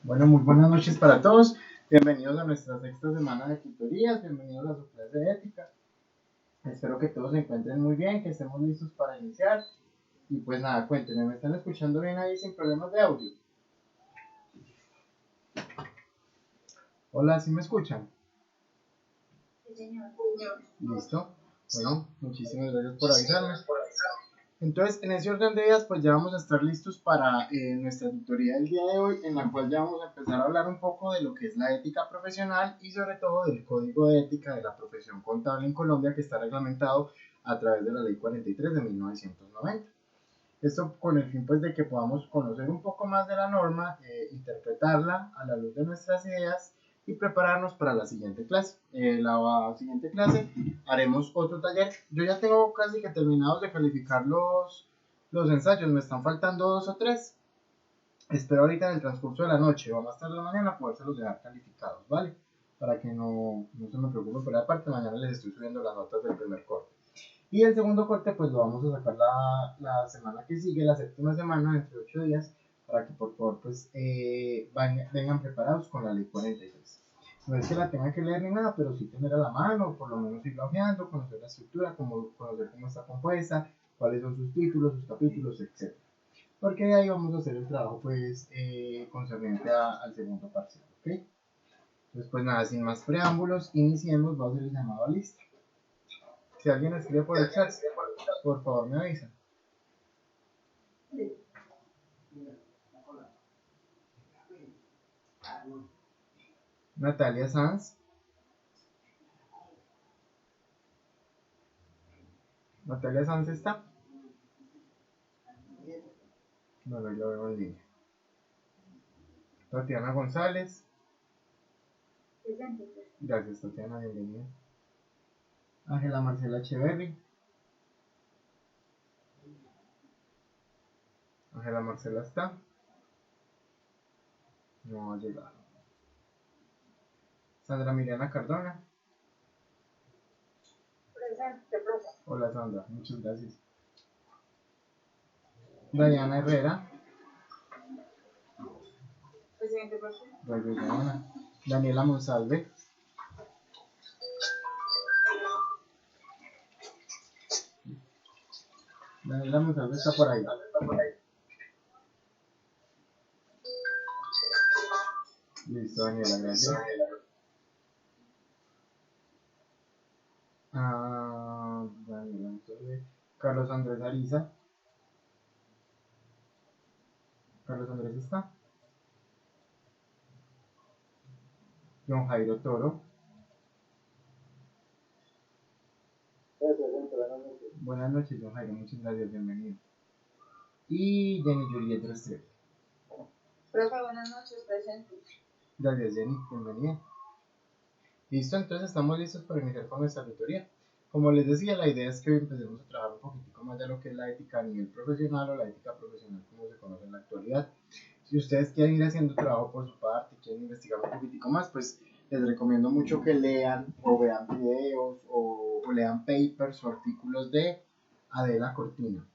Bueno, muy buenas noches para todos. Bienvenidos a nuestra sexta semana de tutorías. Bienvenidos a su clase de ética. Espero que todos se encuentren muy bien, que estemos listos para iniciar. Y pues nada, cuéntenme, ¿me están escuchando bien ahí sin problemas de audio? Hola, ¿sí me escuchan? Sí, señor. Listo. Bueno, muchísimas gracias por avisarme. Entonces, en ese orden de ideas, pues ya vamos a estar listos para nuestra tutoría del día de hoy, en la cual ya vamos a empezar a hablar un poco de lo que es la ética profesional y sobre todo del código de ética de la profesión contable en Colombia, que está reglamentado a través de la ley 43 de 1990. Esto con el fin pues de que podamos conocer un poco más de la norma, interpretarla a la luz de nuestras ideas y prepararnos para la siguiente clase. La siguiente clase haremos otro taller. Yo ya tengo casi que terminados de calificar los ensayos, me están faltando 2 o 3. Espero ahorita en el transcurso de la noche o más tarde de la mañana podérselos dejar calificados, ¿vale? Para que no se me preocupen por la parte, mañana les estoy subiendo las notas del primer corte. Y el segundo corte pues lo vamos a sacar la semana que sigue, la séptima semana, entre 8 días, para que por favor pues vengan preparados con la ley 43. No es que la tengan que leer ni nada, pero sí tener a la mano, por lo menos ir hojeando, conocer la estructura, conocer cómo está compuesta, cuáles son sus títulos, sus capítulos, etc. Porque de ahí vamos a hacer el trabajo pues concerniente al segundo parcial, ¿ok? Entonces pues nada, sin más preámbulos, iniciemos, va a ser el llamado a lista. Si alguien escribe por el chat, por favor me avisa. Natalia Sanz. Natalia Sanz está. Bueno, ahí lo veo en línea. Tatiana González. Presente. Gracias, Tatiana, bienvenida. Ángela Marcela Echeverry. Ángela Marcela está. No ha llegado. Sandra Miriana Cardona. Presente, profe. Hola Sandra, muchas gracias. Dayana Herrera. Presente, profe. Gracias, Dayana. Daniela Monsalve. Daniela Monsalve está por ahí. Listo, Daniela, gracias. Daniela Monsalve. Carlos Andrés Ariza. Carlos Andrés está. John Jairo Toro. Buenas noches, John Jairo, muchas gracias, bienvenido. Y Jenny Juliet Restrepo. Profe, buenas noches, presente. Gracias, Jenny, bienvenida. Listo, entonces estamos listos para iniciar con nuestra tutoría. Como les decía, la idea es que hoy empecemos a trabajar un poquitico más de lo que es la ética a nivel profesional o la ética profesional como se conoce en la actualidad. Si ustedes quieren ir haciendo trabajo por su parte, quieren investigar un poquitico más, pues les recomiendo mucho que lean o vean videos o lean papers o artículos de Adela Cortina.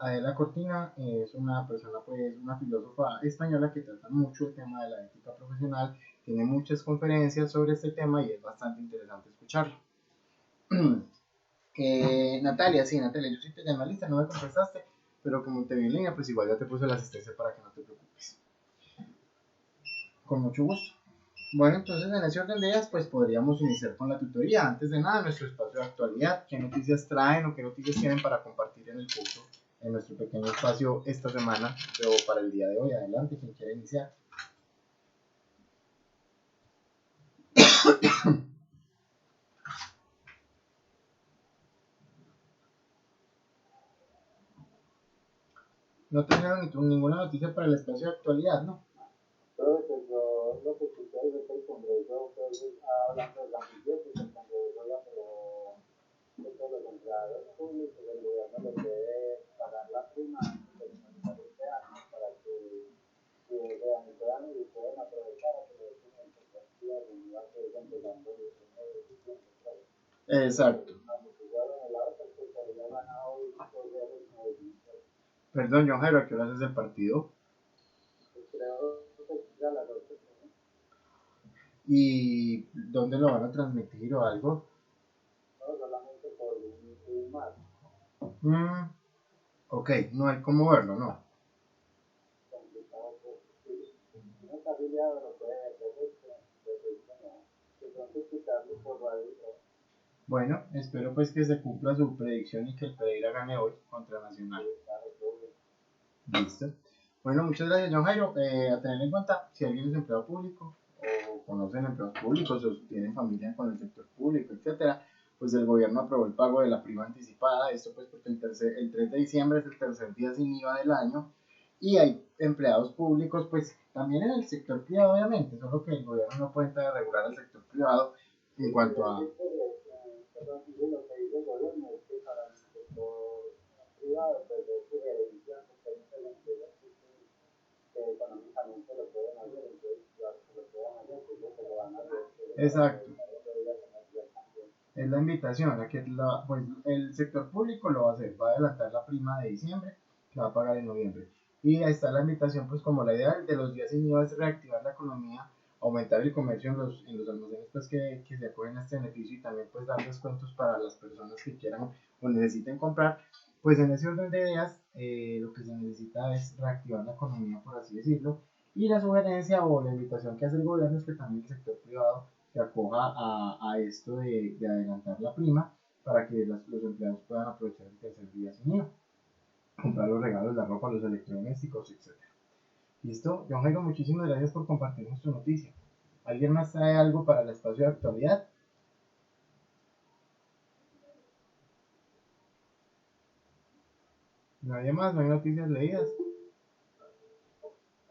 Adela Cortina es una persona, pues, una filósofa española que trata mucho el tema de la ética profesional, tiene muchas conferencias sobre este tema y es bastante interesante escucharlo. Natalia, sí, Natalia, yo sí te llamé a lista, no me contestaste, pero como te vi en línea, pues igual ya te puse la asistencia para que no te preocupes. Con mucho gusto. Bueno, entonces en ese orden de ideas, pues podríamos iniciar con la tutoría. Antes de nada, nuestro espacio de actualidad, qué noticias traen o qué noticias tienen para compartir en el curso, en nuestro pequeño espacio esta semana o para el día de hoy. Adelante, quien quiera iniciar. No tenemos ninguna noticia para el espacio de actualidad, ¿no? Entonces, lo que escuché es que el Congreso hablando de la amplitud, que el Congreso ya aprobó que todos los empleados públicos del gobierno les debe pagar la prima de finalizar este año para que vean este año y puedan aprovechar a que les den el perspectiva de la que es empezando el 1 de diciembre. Exacto. Perdón, John Jairo, ¿a qué hora es el partido? Creo pues ya las otras, ¿no? ¿Y dónde lo van a transmitir o algo? No solamente por un más Mm, ok, no hay cómo verlo, ¿no? complicado, pues si no está afiliado lo puede ver perfecto, no. De pronto escucharlo por radio, Bueno, espero pues que se cumpla su predicción y que el Pereira gane hoy contra Nacional. claro, todo. Listo. Bueno, muchas gracias, John Jairo. A tener en cuenta, si alguien es empleado público o conocen empleados públicos o tienen familia con el sector público, etcétera, pues el gobierno aprobó el pago de la prima anticipada. Esto pues porque el 3 de diciembre es el tercer día sin IVA del año y hay empleados públicos, pues también en el sector privado, obviamente, solo que el gobierno no puede entrar a regular al sector privado en cuanto a... Perdón, sí, lo que dice el gobierno es que para el sector privado, pues es sugerencia, porque hay muchas empresas que económicamente lo pueden hacer, entonces los que lo puedan hacer, pues lo que lo van a hacer. Exacto. Es la invitación a que pues, el sector público lo va a hacer, va a adelantar la prima de diciembre, que va a pagar en noviembre. Y ahí está la invitación, pues como la idea de los días sin IVA es reactivar la economía, aumentar el comercio en los almacenes pues, que se acogen a este beneficio y también pues dar descuentos para las personas que quieran o necesiten comprar. Pues en ese orden de ideas, lo que se necesita es reactivar la economía, por así decirlo, y la sugerencia o la invitación que hace el gobierno es que también el sector privado se acoja a esto de adelantar la prima para que los empleados puedan aprovechar el tercer día sin IVA, comprar los regalos, la ropa, los electrodomésticos, etc. ¿Listo? John Jairo, muchísimas gracias por compartirnos tu noticia. ¿Alguien más trae algo para el espacio de actualidad? Nadie más, no hay noticias leídas.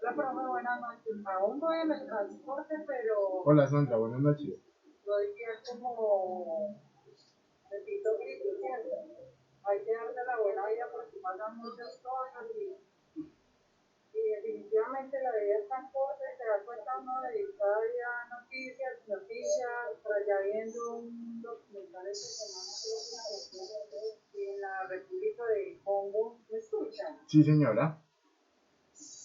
Hola, profe, buenas noches. Aún voy en el transporte, pero Hola Sandra, buenas noches. doy que es como repito grito, ¿cierto? Hay que darle la buena vida porque pasan muchas cosas y definitivamente la vida es tan corta y se da cuenta uno de cada día noticias, por allá viendo un documental esta semana, creo que en la República de Congo, ¿me escuchan? Sí, señora.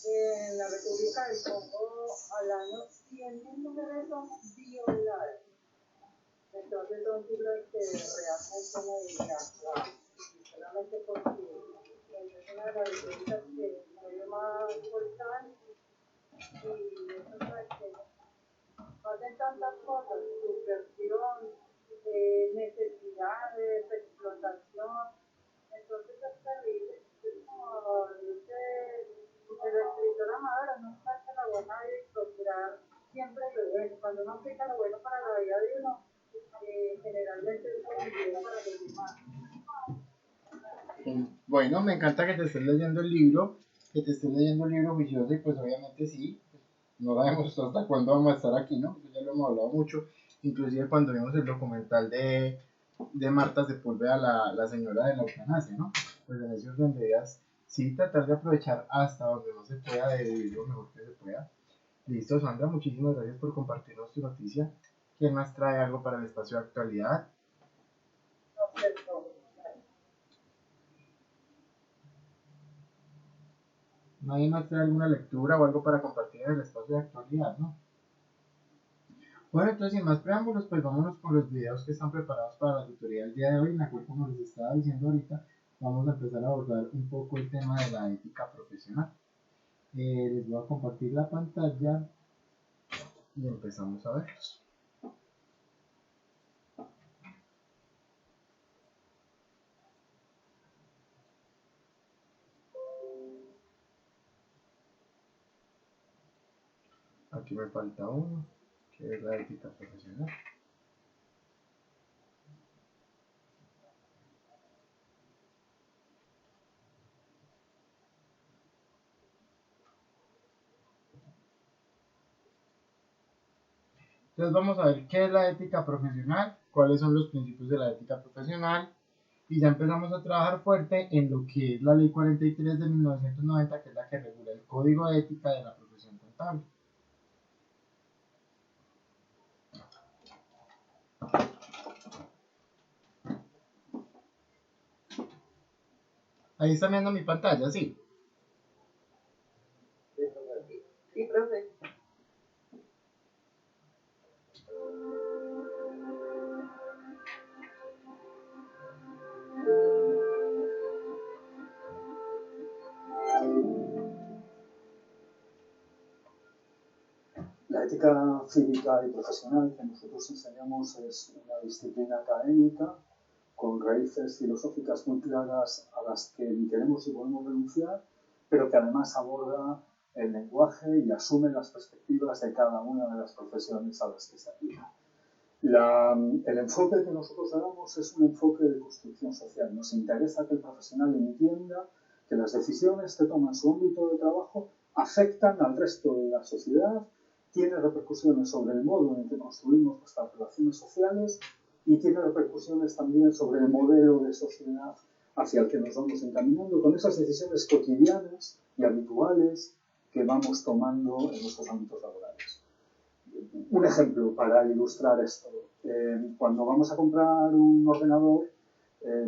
En la República del Congo al año 100.000 mujeres son violadas. Entonces son cifras que realmente me digan, wow, sinceramente porque es una de las repúblicas que mueve más volcán y eso es que hacen tantas cosas, subversión, necesidades, explotación, entonces es terrible. Es como dice el escritor Amador, no saca la buena vida y procurar siempre lo bueno. Cuando uno aplica lo bueno para la vida de uno, generalmente es positivo para los demás. Bueno, me encanta que te estés leyendo el libro, que te estés leyendo el libro juicioso y pues obviamente sí, no sabemos hasta cuándo vamos a estar aquí, ¿no? Eso ya lo hemos hablado mucho, inclusive cuando vimos el documental de Marta Sepúlveda, la señora de la eutanasia, ¿no? Pues en ese orden de ideas, sí tratar de aprovechar hasta donde no se pueda, de vivir lo mejor que se pueda. Listo, Sandra, muchísimas gracias por compartirnos tu noticia. ¿Quién más trae algo para el espacio de actualidad? ¿Nadie más trae alguna lectura o algo para compartir en el espacio de actualidad, no? Bueno, entonces sin más preámbulos, pues vámonos con los videos que están preparados para la tutoría del día de hoy, en la cual, como les estaba diciendo ahorita, vamos a empezar a abordar un poco el tema de la ética profesional. Les voy a compartir la pantalla y empezamos a verlos. Aquí me falta uno, que es la ética profesional. Entonces vamos a ver qué es la ética profesional, cuáles son los principios de la ética profesional y ya empezamos a trabajar fuerte en lo que es la ley 43 de 1990, que es la que regula el código de ética de la profesión contable. Ahí están viendo mi pantalla, sí. Sí, profe. ética cívica y profesional que nosotros enseñamos es una disciplina académica con raíces filosóficas muy claras a las que ni queremos ni podemos renunciar, pero que además aborda el lenguaje y asume las perspectivas de cada una de las profesiones a las que se aplica. El enfoque que nosotros damos es un enfoque de construcción social. Nos interesa que el profesional entienda que las decisiones que toma en su ámbito de trabajo afectan al resto de la sociedad, tiene repercusiones sobre el modo en que construimos nuestras relaciones sociales y tiene repercusiones también sobre el modelo de sociedad hacia el que nos vamos encaminando con esas decisiones cotidianas y habituales que vamos tomando en nuestros ámbitos laborales. Un ejemplo para ilustrar esto. Cuando vamos a comprar un ordenador,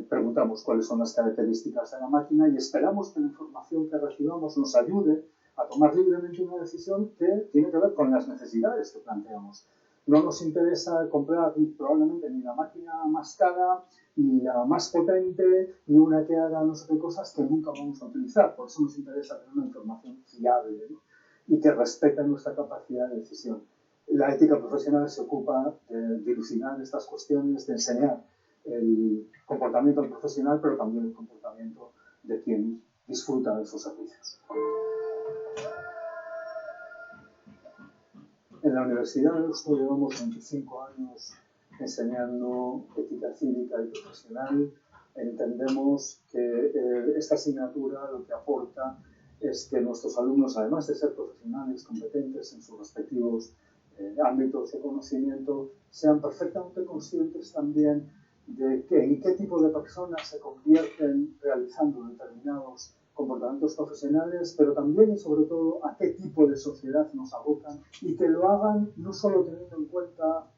preguntamos cuáles son las características de la máquina y esperamos que la información que recibamos nos ayude a tomar libremente una decisión que tiene que ver con las necesidades que planteamos. No nos interesa comprar probablemente ni la máquina más cara, ni la más potente, ni una que haga no sé qué cosas que nunca vamos a utilizar. Por eso nos interesa tener una información fiable, ¿no? Y que respete nuestra capacidad de decisión. La ética profesional se ocupa de dilucidar estas cuestiones, de enseñar el comportamiento del profesional, pero también el comportamiento de quien disfruta de sus servicios. En la Universidad de Deusto llevamos 25 años enseñando ética cívica y profesional. Entendemos que esta asignatura lo que aporta es que nuestros alumnos, además de ser profesionales competentes en sus respectivos ámbitos de conocimiento, sean perfectamente conscientes también de en qué tipo de personas se convierten realizando determinados comportamientos profesionales, pero también y sobre todo a qué tipo de sociedad nos abocan y que lo hagan no solo teniendo en cuenta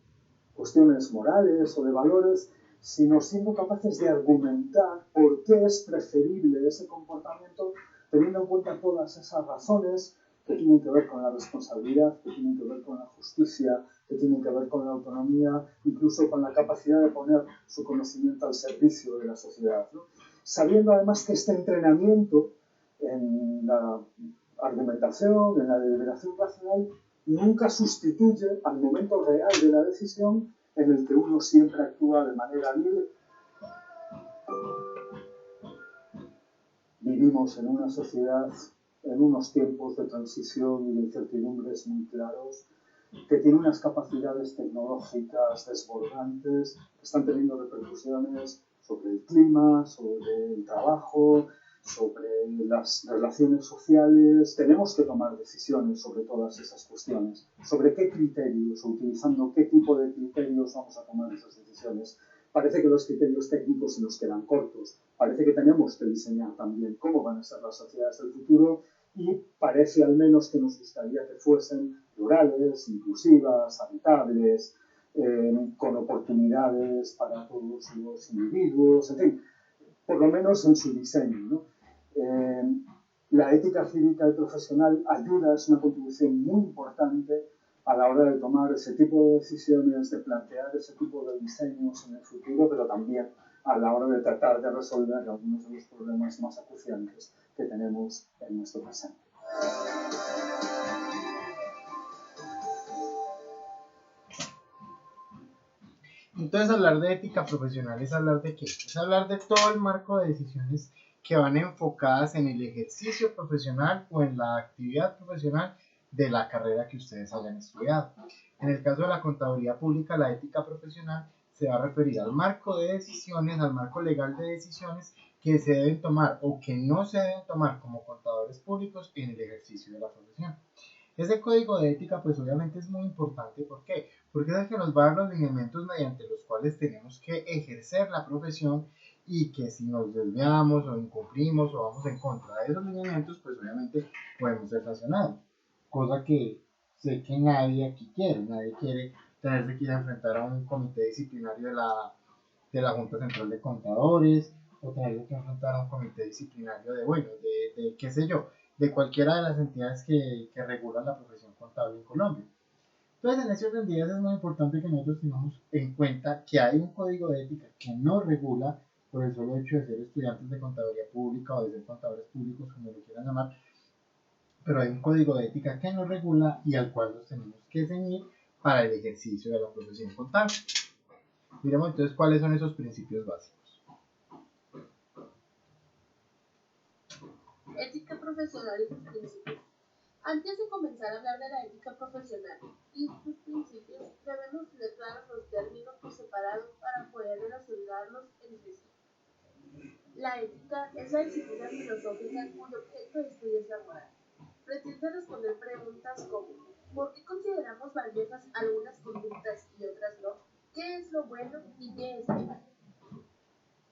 cuestiones morales o de valores, sino siendo capaces de argumentar por qué es preferible ese comportamiento, teniendo en cuenta todas esas razones que tienen que ver con la responsabilidad, que tienen que ver con la justicia, que tienen que ver con la autonomía, incluso con la capacidad de poner su conocimiento al servicio de la sociedad, ¿no? Sabiendo además que este entrenamiento en la argumentación, en la deliberación racional, nunca sustituye al momento real de la decisión en el que uno siempre actúa de manera libre. Vivimos en una sociedad, en unos tiempos de transición y de incertidumbres muy claros, que tiene unas capacidades tecnológicas desbordantes, que están teniendo repercusiones sobre el clima, sobre el trabajo, sobre las relaciones sociales. Tenemos que tomar decisiones sobre todas esas cuestiones, sobre qué criterios, o utilizando qué tipo de criterios vamos a tomar esas decisiones. Parece que los criterios técnicos se nos quedan cortos. Parece que tenemos que diseñar también cómo van a ser las sociedades del futuro y parece al menos que nos gustaría que fuesen plurales, inclusivas, habitables, con oportunidades para todos los individuos, en fin, por lo menos en su diseño, ¿no? La ética cívica y profesional ayuda, es una contribución muy importante a la hora de tomar ese tipo de decisiones, de plantear ese tipo de diseños en el futuro, pero también a la hora de tratar de resolver algunos de los problemas más acuciantes que tenemos en nuestro presente. Entonces, hablar de ética profesional es hablar de qué? Es hablar de todo el marco de decisiones que van enfocadas en el ejercicio profesional o en la actividad profesional de la carrera que ustedes hayan estudiado. En el caso de la contaduría pública, la ética profesional se va a referir al marco de decisiones, al marco legal de decisiones que se deben tomar o que no se deben tomar como contadores públicos en el ejercicio de la profesión. Ese código de ética pues obviamente es muy importante. ¿Por qué? Porque es el que nos va a dar los lineamientos mediante los cuales tenemos que ejercer la profesión y que si nos desviamos o incumplimos o vamos en contra de esos lineamientos pues obviamente podemos ser sancionados. Cosa que sé que nadie aquí quiere. Nadie quiere tenerse que ir a enfrentar a un comité disciplinario de la Junta Central de Contadores o tenerse que enfrentar a un comité disciplinario de qué sé yo, de cualquiera de las entidades que regulan la profesión contable en Colombia. Entonces, en ese orden de ideas es muy importante que nosotros tengamos en cuenta que hay un código de ética que no regula, por el solo hecho de ser estudiantes de contaduría pública o de ser contadores públicos, como lo quieran llamar, pero hay un código de ética que nos regula y al cual nos tenemos que ceñir para el ejercicio de la profesión contable. Miremos entonces cuáles son esos principios básicos. Ética profesional y sus principios. Antes de comenzar a hablar de la ética profesional y sus principios, debemos tener claros los términos por separado para poder relacionarlos entre sí. La ética es la disciplina filosófica cuyo objeto de estudio es la moral. Pretende responder preguntas como ¿por qué consideramos valiosas algunas conductas y otras no? ¿Qué es lo bueno y qué es lo malo?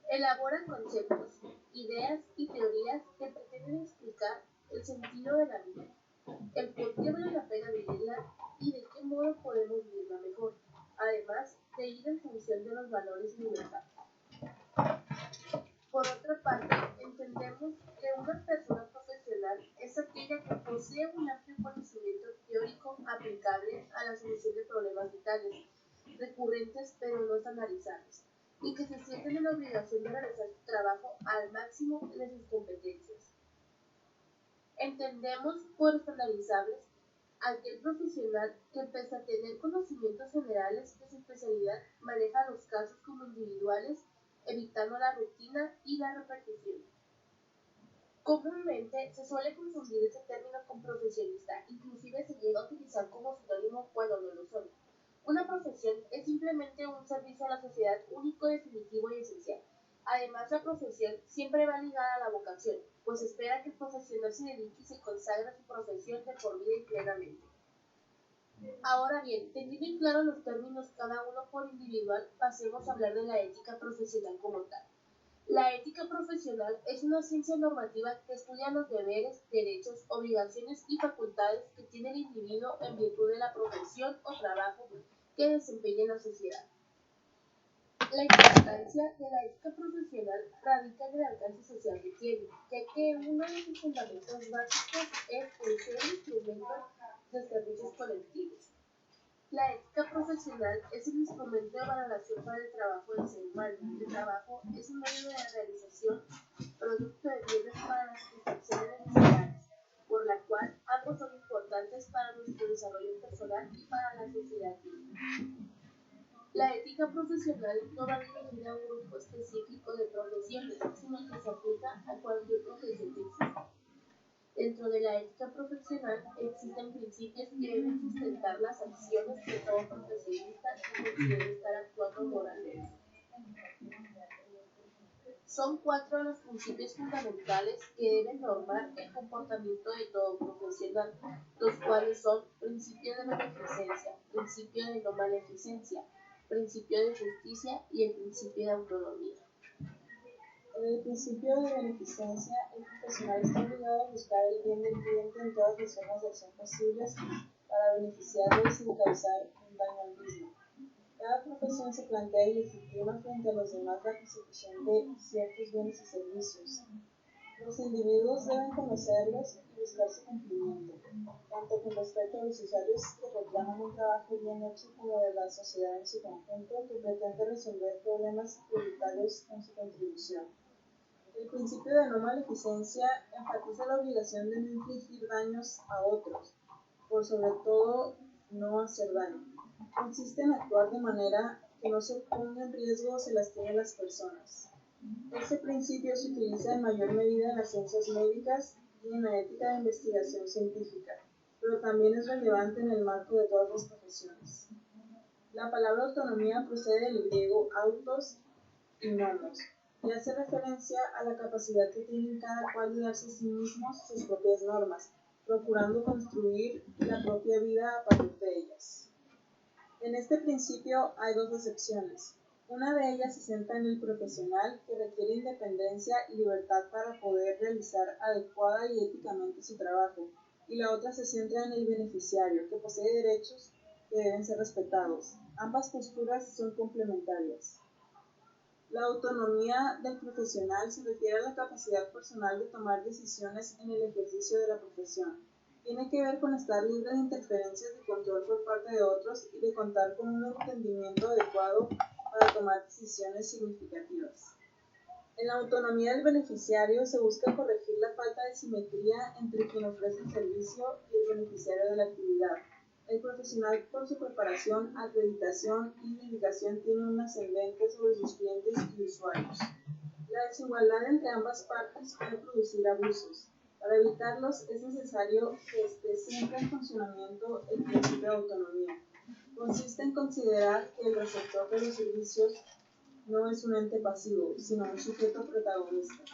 Elabora conceptos, ideas y teorías que pretenden explicar el sentido de la vida, el por qué vale la pena vivirla y de qué modo podemos vivirla mejor, además de ir en función de los valores universales. Por otra parte, entendemos que una persona profesional es aquella que posee un amplio conocimiento teórico aplicable a la solución de problemas vitales, recurrentes pero no estandarizables, y que se sienten en la obligación de realizar su trabajo al máximo de sus competencias. Entendemos por estandarizables aquel profesional que, pese a tener conocimientos generales de su especialidad, maneja los casos como individuales, evitando la rutina y la repetición. Comúnmente se suele confundir ese término con profesionista, inclusive se llega a utilizar como sinónimo cuando no lo son. Una profesión es simplemente un servicio a la sociedad único, definitivo y esencial. Además, la profesión siempre va ligada a la vocación, pues espera que el profesional se dedique y se consagre a su profesión de por vida y plenamente. Ahora bien, teniendo en claro los términos cada uno por individual, pasemos a hablar de la ética profesional como tal. La ética profesional es una ciencia normativa que estudia los deberes, derechos, obligaciones y facultades que tiene el individuo en virtud de la profesión o trabajo que desempeña en la sociedad. La importancia de la ética profesional radica en el alcance social que tiene, ya que uno de sus fundamentos básicos es el ser el instrumento de servicios colectivos. La ética profesional es el instrumento de valoración para el trabajo del ser humano. El trabajo es un medio de realización, producto de bienes para la satisfacción de necesidades, por la cual ambos son importantes para nuestro desarrollo personal y para la sociedad misma. La ética profesional no va dirigida a un grupo específico de profesiones, sino que se aplica a cualquier profesión que exista. Dentro de la ética profesional existen principios que deben sustentar las acciones de todo profesionista que considere estar actuando moralmente. Son 4 los principios fundamentales que deben normar el comportamiento de todo profesional, los cuales son principio de beneficencia, principio de no maleficencia, principio de justicia y el principio de autonomía. En el principio de beneficencia, el profesional está obligado a buscar el bien del cliente en todas las formas de acción posibles para beneficiarlo y sin causar un daño al mismo. Cada profesión se plantea y legitima frente a los demás la consecución de ciertos bienes y servicios. Los individuos deben conocerlos y buscar su cumplimiento, tanto con respecto a los usuarios que reclaman un trabajo bien hecho como de la sociedad en su conjunto que pretende resolver problemas prioritarios con su contribución. El principio de no maleficencia enfatiza la obligación de no infligir daños a otros, por sobre todo no hacer daño. Consiste en actuar de manera que no se ponga en riesgo o se lastime a las personas. Este principio se utiliza en mayor medida en las ciencias médicas y en la ética de investigación científica, pero también es relevante en el marco de todas las profesiones. La palabra autonomía procede del griego autos y nomos, y hace referencia a la capacidad que tienen cada cual de darse a sí mismos sus propias normas, procurando construir la propia vida a partir de ellas. En este principio hay 2 excepciones. Una de ellas se centra en el profesional, que requiere independencia y libertad para poder realizar adecuada y éticamente su trabajo, y la otra se centra en el beneficiario, que posee derechos que deben ser respetados. Ambas posturas son complementarias. La autonomía del profesional se refiere a la capacidad personal de tomar decisiones en el ejercicio de la profesión. Tiene que ver con estar libre de interferencias de control por parte de otros y de contar con un entendimiento adecuado para tomar decisiones significativas. En la autonomía del beneficiario se busca corregir la falta de simetría entre quien ofrece el servicio y el beneficiario de la actividad. El profesional, por su preparación, acreditación y dedicación, tiene un ascendente sobre sus clientes y usuarios. La desigualdad entre ambas partes puede producir abusos. Para evitarlos es necesario que esté siempre en funcionamiento el principio de autonomía. Consiste en considerar que el receptor de los servicios no es un ente pasivo, sino un sujeto protagonista.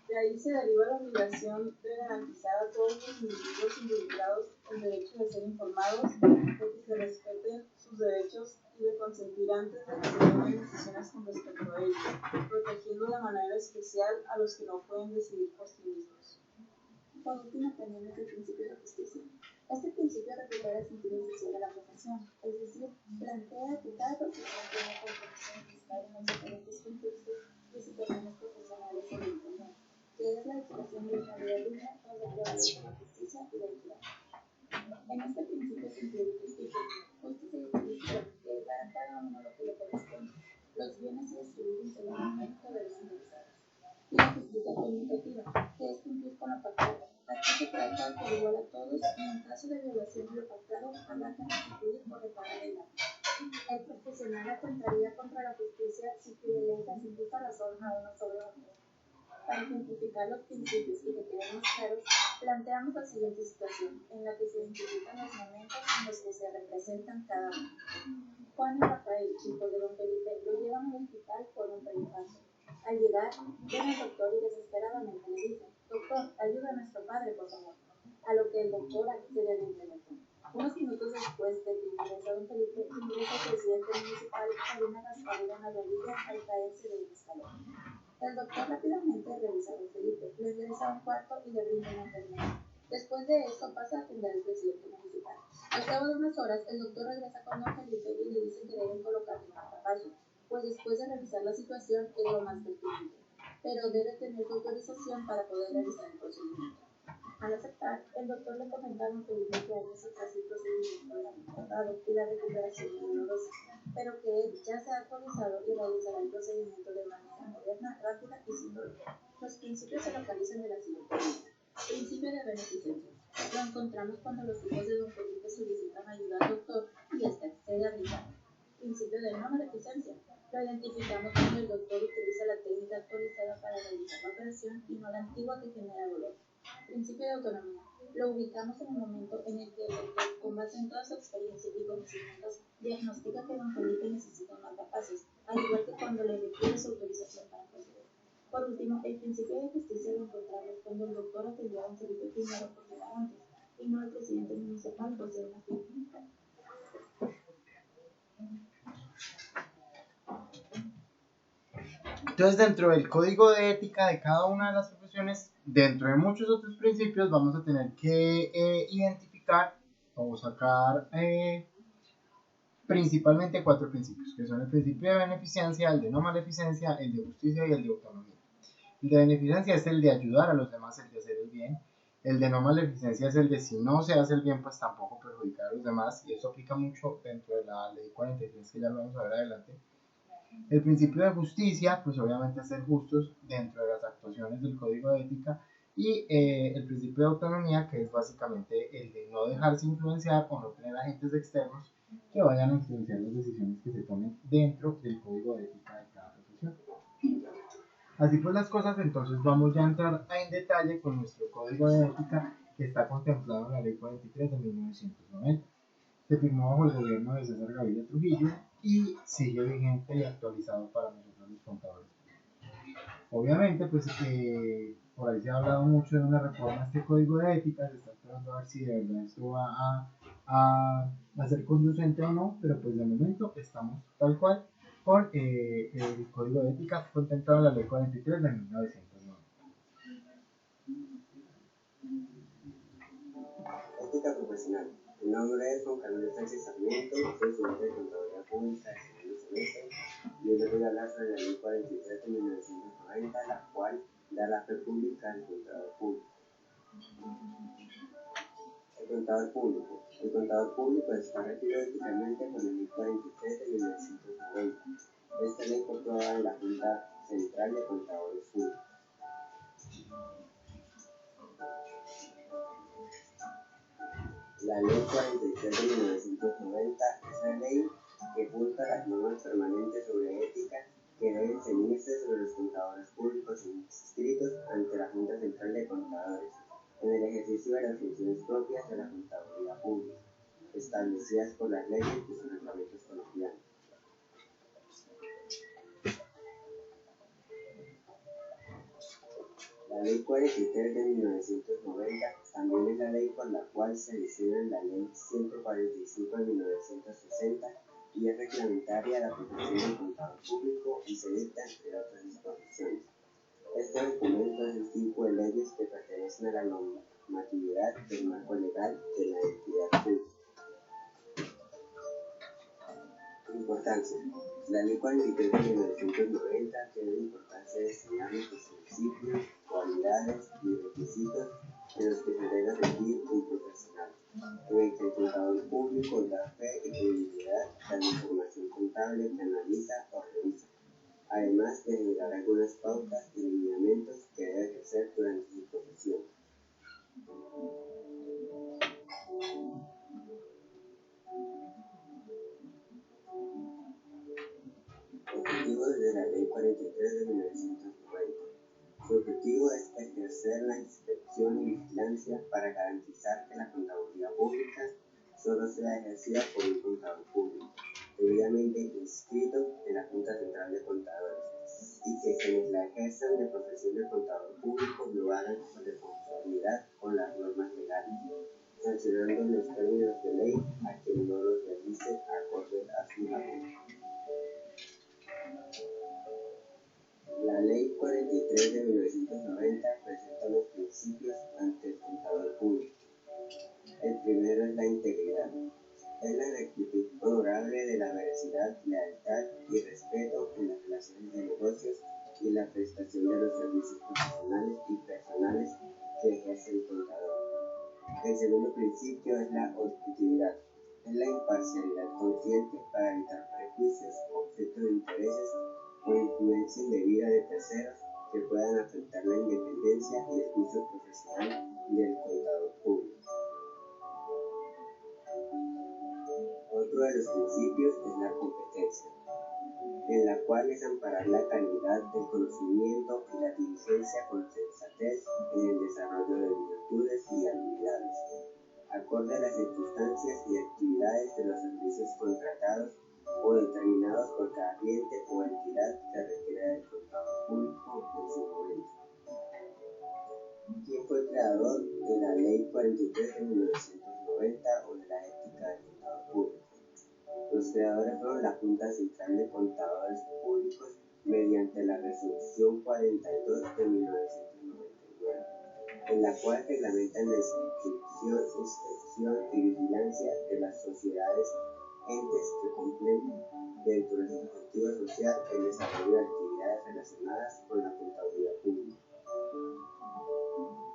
De ahí se deriva la obligación de garantizar a todos los individuos involucrados el derecho de ser informados, de que se respeten sus derechos y de consentir antes de que se tomen decisiones con respecto a ellos, protegiendo de manera especial a los que no pueden decidir por sí mismos. Por último, tenemos el principio de justicia. Este principio recupera el sentido social de la profesión, es decir, plantea que cada profesión tiene compromiso fiscal en los diferentes contextos y situaciones profesionales en el común, que es la expresión de una vida digna tras la prevalencia de la justicia y la equidad. En este principio se incluye justicia. Justicia significa que dar a cada uno lo que le corresponde, los bienes se distribuyen según el mérito de los interesados. Y la justicia conmutativa, que es cumplir con lo pactado. Aquí se trata por igual a todos y en caso de violación de lo pactado habrá que restituir o reparar el daño. El profesional atentaría contra la justicia si privilegia sin justa razón a uno sobre otro. Para ejemplificar los principios y que queden más claros, planteamos la siguiente situación, en la que se identifican los momentos en los que se representan cada uno. Juan y Rafael, hijos de don Felipe, lo llevan al hospital por un preinfarto. Al llegar, ven al doctor y desesperadamente le dicen: doctor, ayuda a nuestro padre, por favor. A lo que el doctor accede al implemento. Unos minutos después de que ingresa don Felipe, ingresa el presidente municipal con una raspadura en la rodilla al caerse de un escalón. El doctor rápidamente revisa a don Felipe, le ingresa a un cuarto y le brinda una enfermera. Después de esto pasa a atender al presidente municipal. Al cabo de unas horas, el doctor regresa con don Felipe y le dice que deben colocarle un marcapaso, pues después de revisar la situación es lo más pertinente, pero debe tener su autorización para poder realizar el procedimiento. Al aceptar, el doctor le comenta a don Felipe que años atrás el procedimiento era muy tardado y la recuperación muy dolorosa, pero que él ya se ha actualizado y realizará el procedimiento de manera moderna, rápida y sin dolor. Los principios se localizan de la siguiente manera. Principio de beneficencia. Lo encontramos cuando los hijos de don Felipe solicitan ayuda al doctor y éste accede a brindar. Principio de no maleficencia. Lo identificamos cuando el doctor utiliza la técnica actualizada para realizar la operación y no la antigua que genera dolor. Principio de autonomía. Lo ubicamos en el momento en el que el doctor, con base en toda su experiencia y conocimientos, diagnostica que don Felipe necesita un marcapasos, al igual que cuando le requiere su autorización para proceder. Por último, el principio de justicia lo encontramos cuando el doctor atendió a don Felipe primero por llegar antes, y no al presidente municipal por ser una clínica. Entonces, dentro del código de ética de cada una de las profesiones, dentro de muchos otros principios, vamos a tener que identificar o sacar principalmente 4 principios, que son el principio de beneficencia, el de no maleficencia, el de justicia y el de autonomía. El de beneficencia es el de ayudar a los demás, el de hacer el bien. El de no maleficencia es el de si no se hace el bien, pues tampoco perjudicar a los demás, y eso aplica mucho dentro de la ley 43, que ya lo vamos a ver adelante. El principio de justicia, pues obviamente ser justos dentro de las actuaciones del código de ética, y el principio de autonomía, que es básicamente el de no dejarse influenciar o no tener agentes externos que vayan a influenciar las decisiones que se tomen dentro del código de ética de cada profesión. Así pues las cosas, entonces vamos ya a entrar en detalle con nuestro código de ética, que está contemplado en la ley 43 de 1990. Se firmó bajo el gobierno de César Gaviria Trujillo y sigue vigente y actualizado para nosotros los contadores. Obviamente, pues por ahí se ha hablado mucho de una reforma a este código de ética, se está esperando a ver si de verdad esto va a ser conducente o no, pero pues de momento estamos tal cual con el código de ética contemplado en la ley 43 de 1990. Ética profesional. Mi nombre es Juan Carlos Sánchez Sarmiento, soy estudiante de Contaduría Pública de segundo semestre y hoy les voy a hablar sobre la ley 43 de 1990, la cual da la fe pública al contador público. El contador público. El contador público está regido éticamente por la ley 43 de 1990. Esta ley fue aprobada en la Junta Central de Contadores Públicos. La Ley 43 de 1990 es la ley que funda las normas permanentes sobre ética que deben ceñirse sobre los contadores públicos inscritos ante la Junta Central de Contadores en el ejercicio de las funciones propias de la contaduría pública, establecidas por las leyes y sus reglamentos colombianos. La Ley 43 de 1990 también es la ley por la cual se adiciona la Ley 145 de 1960 y es reglamentaria la profesión del contador público y se dicta entre otras disposiciones. Este documento es el tipo de leyes que pertenecen a la normatividad del marco legal de la entidad pública. Importancia. La Ley 43 de 1990 tiene la importancia de señalar los principios, cualidades y requisitos en los que se debe regir un profesional, en el que el contador público da fe y credibilidad a la información contable que analiza o revisa, además de generar algunas pautas y lineamientos que debe ejercer durante su profesión. Objetivos de la Ley 43 de 1990. Su objetivo es ejercer la inspección y vigilancia para garantizar que la contaduría pública solo sea ejercida por un contador público, debidamente inscrito en la Junta Central de Contadores, y que quienes la ejerzan de profesión de contador público lo hagan de conformidad con las normas legales, sancionando en los términos de ley a quien no los realice acorde a su labor. La Ley 43 de 1990 presenta los principios ante el contador público. El primero es la integridad. Es la rectitud honorable de la veracidad, lealtad y respeto en las relaciones de negocios y la prestación de los servicios profesionales y personales que ejerce el contador. El segundo principio es la objetividad. Es la imparcialidad consciente para evitar prejuicios, conflictos de intereses o influencia indebida de terceros que puedan afectar la independencia y el juicio profesional del contador público. Otro de los principios es la competencia, en la cual es amparar la calidad del conocimiento y la diligencia con sensatez en el desarrollo de virtudes y habilidades, acorde a las circunstancias y actividades de los servicios contratados o determinados por cada cliente o entidad que requiera del contador público en su momento. ¿Quién fue el creador de la Ley 43 de 1990 o de la ética del contador público? Los creadores fueron la Junta Central de Contadores Públicos mediante la Resolución 42 de 1999, en la cual reglamentan la inscripción, inspección y vigilancia de las sociedades entes que cumplen dentro de su objetivo social el desarrollo de actividades relacionadas con la contabilidad pública.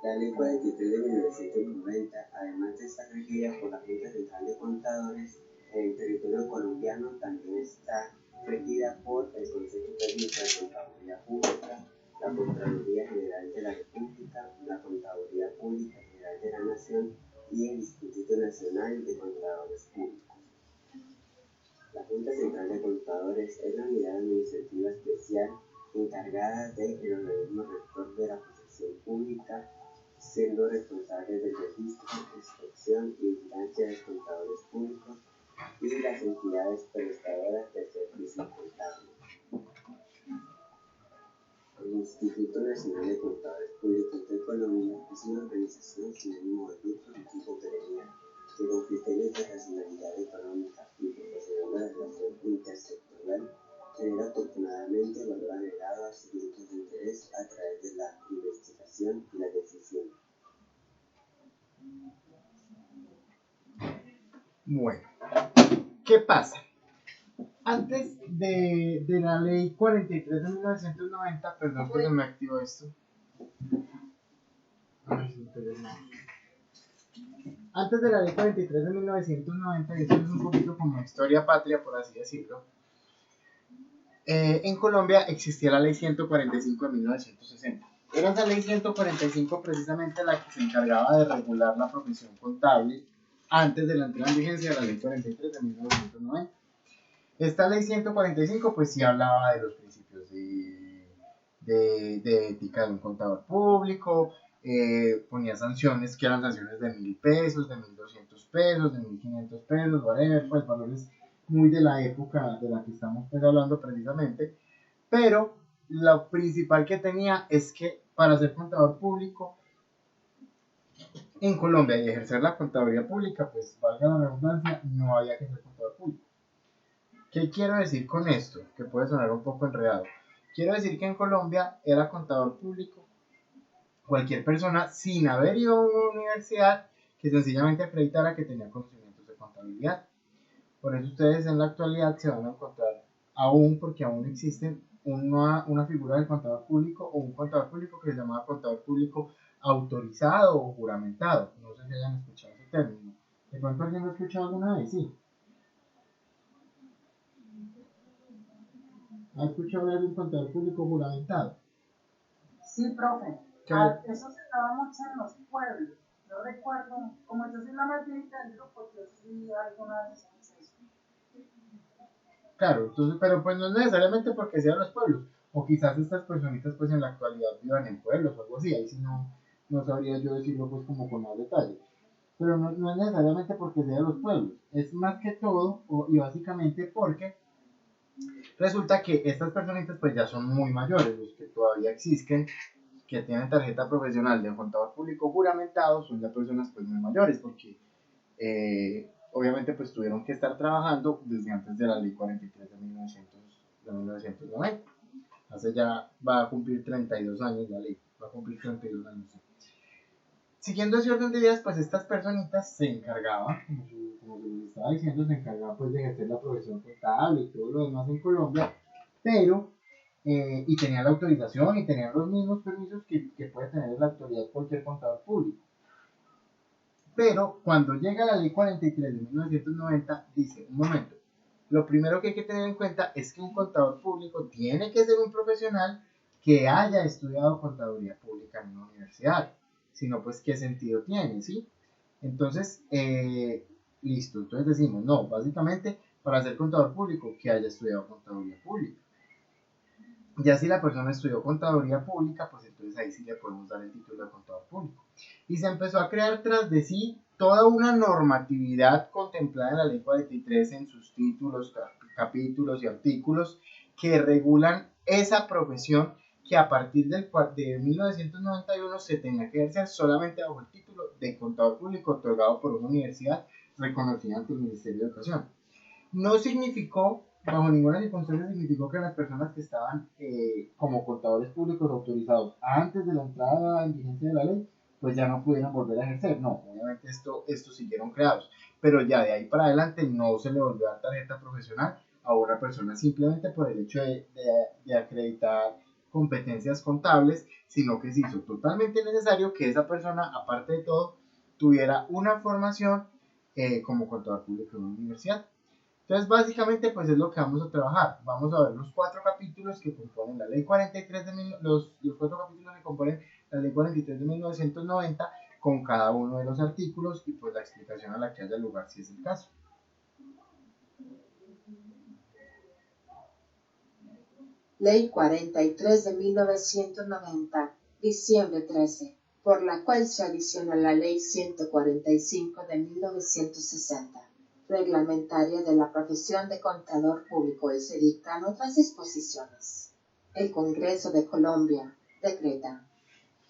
La Ley 43 de 1990, además de estar regida por la Junta Central de Contadores, en el territorio colombiano también está regida por el Consejo Técnico de Contabilidad Pública, la Contraloría General de la República, la Contaduría Pública General de la Nación y el Instituto Nacional de Contadores Públicos. La Junta Central de Contadores es la unidad administrativa especial encargada del organismo rector de la profesión pública, siendo responsables del registro, inspección y vigilancia de los contadores públicos y las entidades prestadoras del servicio contable. El Instituto Nacional de Contadores Públicos de Colombia es una organización sin ánimo de lucro de tipo gremial que con criterios de racionalidad económica y proporcionando la relación intersectorial genera afortunadamente valor agregado a sus grupos de interés a través de la investigación y la decisión. Bueno, ¿qué pasa? Antes de la Ley 43 de 1990, perdón que se me activó esto. Antes de la Ley 43 de 1990, y eso es un poquito como historia patria, por así decirlo. En Colombia existía la ley 145 de 1960. Era esa ley 145 precisamente la que se encargaba de regular la profesión contable antes de la entrada en vigencia de la ley 43 de 1990. Esta ley 145 pues sí hablaba de los principios de ética de un contador público, ponía sanciones que eran sanciones de 1.000 pesos, de 1.200 pesos, de 1.500 pesos, whatever, pues valores muy de la época de la que estamos pues hablando precisamente, pero lo principal que tenía es que para ser contador público en Colombia y ejercer la contaduría pública, pues valga la redundancia, no había que ser contador público. ¿Qué quiero decir con esto? Que puede sonar un poco enredado. Quiero decir que en Colombia era contador público cualquier persona sin haber ido a una universidad que sencillamente acreditara que tenía conocimientos de contabilidad. Por eso ustedes en la actualidad se van a encontrar aún, porque aún existe una figura del contador público o un contador público que se llama contador público autorizado o juramentado. No sé si hayan escuchado ese término. ¿De pronto alguien lo ha escuchado alguna vez? Sí. ¿Ha escuchado hablar de un contador público juramentado? Sí, profe. Eso se daba mucho en los pueblos. Yo recuerdo, como yo soy la más viejita del grupo, yo sí alguna vez hice eso. Claro, entonces, pero pues no es necesariamente porque sean los pueblos, o quizás estas personitas pues en la actualidad vivan en pueblos o algo así, ahí sí no sabría yo decirlo pues como con más detalle. Pero no es necesariamente porque sean los pueblos, es más que todo y básicamente porque resulta que estas personitas pues ya son muy mayores, los que todavía existen, que tienen tarjeta profesional de contador público juramentado, son ya personas pues muy mayores, porque obviamente pues tuvieron que estar trabajando desde antes de la ley 43 de 1990. Hace ya, va a cumplir 32 años la ley, va a cumplir 32 años. ¿Sí? Siguiendo ese orden de ideas, pues estas personitas se encargaban, como se les estaba diciendo, se encargaban pues de ejercer la profesión contable y todo lo demás en Colombia, pero y tenían la autorización y tenían los mismos permisos que puede tener en la actualidad cualquier contador público. Pero cuando llega la ley 43 de 1990, dice, un momento, lo primero que hay que tener en cuenta es que un contador público tiene que ser un profesional que haya estudiado contaduría pública en una universidad. Si no, pues, ¿qué sentido tiene? ¿Sí? Entonces, listo, entonces decimos, no, básicamente, para ser contador público, que haya estudiado contaduría pública. Ya si la persona estudió contaduría pública, pues entonces ahí sí le podemos dar el título de contador público. Y se empezó a crear tras de sí toda una normatividad contemplada en la ley 43 en sus títulos, capítulos y artículos que regulan esa profesión que a partir de 1991 se tenía que ejercer solamente bajo el título de contador público otorgado por una universidad reconocida ante el Ministerio de Educación. No significó, bajo ninguna circunstancia significó que las personas que estaban como contadores públicos autorizados antes de la entrada en vigencia de la ley, pues ya no pudieran volver a ejercer. No, obviamente estos siguieron creados, pero ya de ahí para adelante no se le volvió a dar tarjeta profesional a una persona simplemente por el hecho de acreditar competencias contables, sino que se hizo totalmente necesario que esa persona, aparte de todo, tuviera una formación como contador público en una universidad. Entonces, básicamente, pues es lo que vamos a trabajar. Vamos a ver los 4 capítulos que componen la ley 43 los 4 capítulos que componen la ley 43 de 1990 con cada uno de los artículos y pues la explicación a la que haya lugar si es el caso. Ley 43 de 1990, diciembre 13, por la cual se adiciona la Ley 145 de 1960, reglamentaria de la profesión de contador público, y se dictan otras disposiciones. El Congreso de Colombia decreta.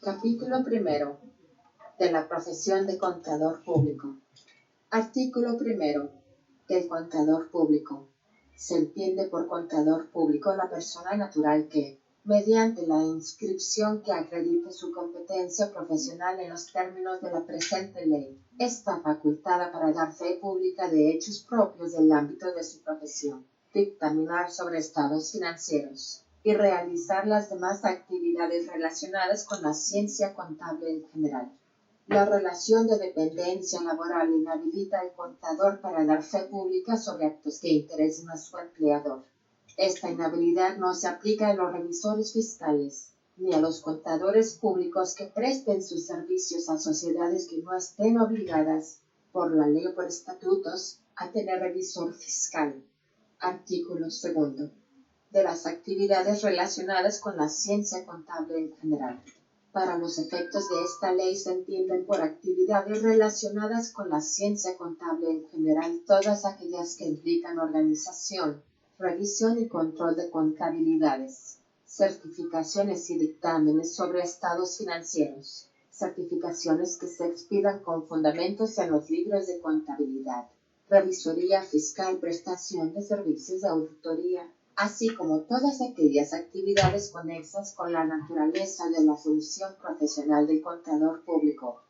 Capítulo primero de la profesión de contador público. Artículo primero. El contador público. Se entiende por contador público la persona natural que, mediante la inscripción que acredite su competencia profesional en los términos de la presente ley, está facultada para dar fe pública de hechos propios del ámbito de su profesión, dictaminar sobre estados financieros y realizar las demás actividades relacionadas con la ciencia contable en general. La relación de dependencia laboral inhabilita al contador para dar fe pública sobre actos que interesen a su empleador. Esta inhabilidad no se aplica a los revisores fiscales, ni a los contadores públicos que presten sus servicios a sociedades que no estén obligadas, por la ley o por estatutos, a tener revisor fiscal. Artículo 2. De las actividades relacionadas con la ciencia contable en general. Para los efectos de esta ley se entienden por actividades relacionadas con la ciencia contable en general todas aquellas que implican organización, revisión y control de contabilidades, certificaciones y dictámenes sobre estados financieros, certificaciones que se expidan con fundamentos en los libros de contabilidad, revisoría fiscal, prestación de servicios de auditoría, así como todas aquellas actividades conexas con la naturaleza de la función profesional del contador público.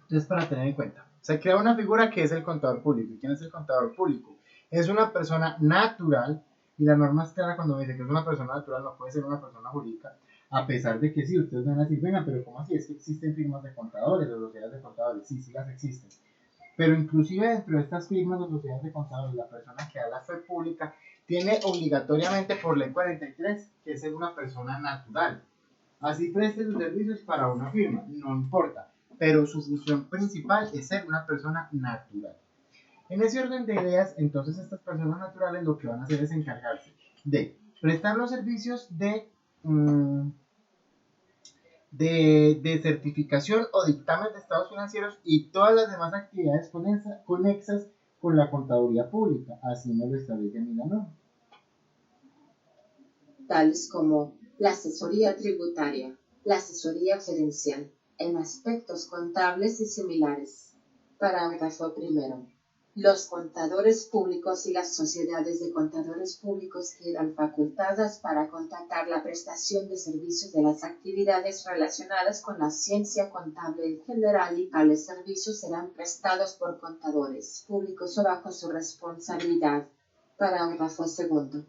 Entonces, para tener en cuenta, se crea una figura que es el contador público. ¿Y quién es el contador público? Es una persona natural, y la norma es clara cuando me dice que es una persona natural, no puede ser una persona jurídica, a pesar de que sí, ustedes van a decir, venga, pero ¿cómo así? Es que existen firmas de contadores, o sociedades de contadores, sí, sí las existen. Pero inclusive dentro de estas firmas o sociedades de contadores, la persona que da la fe pública tiene obligatoriamente por ley 43 que ser una persona natural. Así preste sus servicios para una firma, no importa, pero su función principal es ser una persona natural. En ese orden de ideas, entonces estas personas naturales lo que van a hacer es encargarse de prestar los servicios de certificación o dictamen de estados financieros y todas las demás actividades conexas con la contaduría pública, así me lo establece mi norma. Tales como la asesoría tributaria, la asesoría gerencial, en aspectos contables y similares. Parágrafo 1. Los contadores públicos y las sociedades de contadores públicos quedan facultadas para contratar la prestación de servicios de las actividades relacionadas con la ciencia contable en general y tales servicios serán prestados por contadores públicos o bajo su responsabilidad. Parágrafo 2.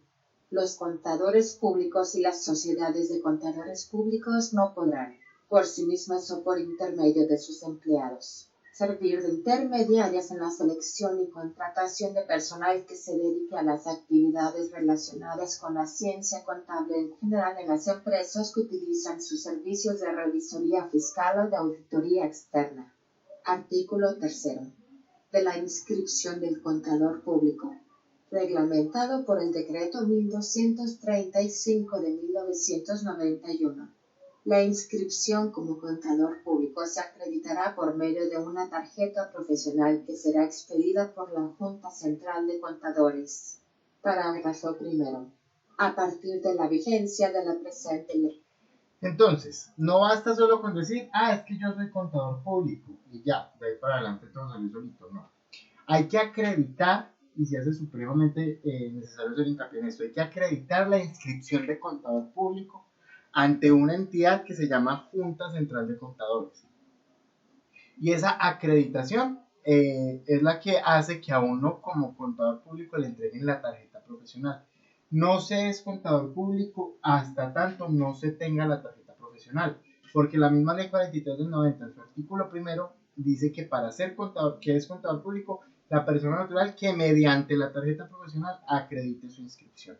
Los contadores públicos y las sociedades de contadores públicos no podrán, por sí mismas o por intermedio de sus empleados, servir de intermediarias en la selección y contratación de personal que se dedique a las actividades relacionadas con la ciencia contable en general en las empresas que utilizan sus servicios de revisoría fiscal o de auditoría externa. Artículo 3. De la inscripción del contador público, reglamentado por el Decreto 1235 de 1991. La inscripción como contador público se acreditará por medio de una tarjeta profesional que será expedida por la Junta Central de Contadores. Parágrafo 1. A partir de la vigencia de la presente ley. Entonces, no basta solo con decir, es que yo soy contador público y ya, de ahí para adelante todo salió solito, no. Hay que acreditar, y se hace supremamente necesario hacer hincapié en esto, hay que acreditar la inscripción de contador público ante una entidad que se llama Junta Central de Contadores. Y esa acreditación es la que hace que a uno como contador público le entreguen la tarjeta profesional. No se es contador público hasta tanto no se tenga la tarjeta profesional, porque la misma ley 43 del 90, en su artículo 1, dice que para ser contador, que es contador público, la persona natural que mediante la tarjeta profesional acredite su inscripción.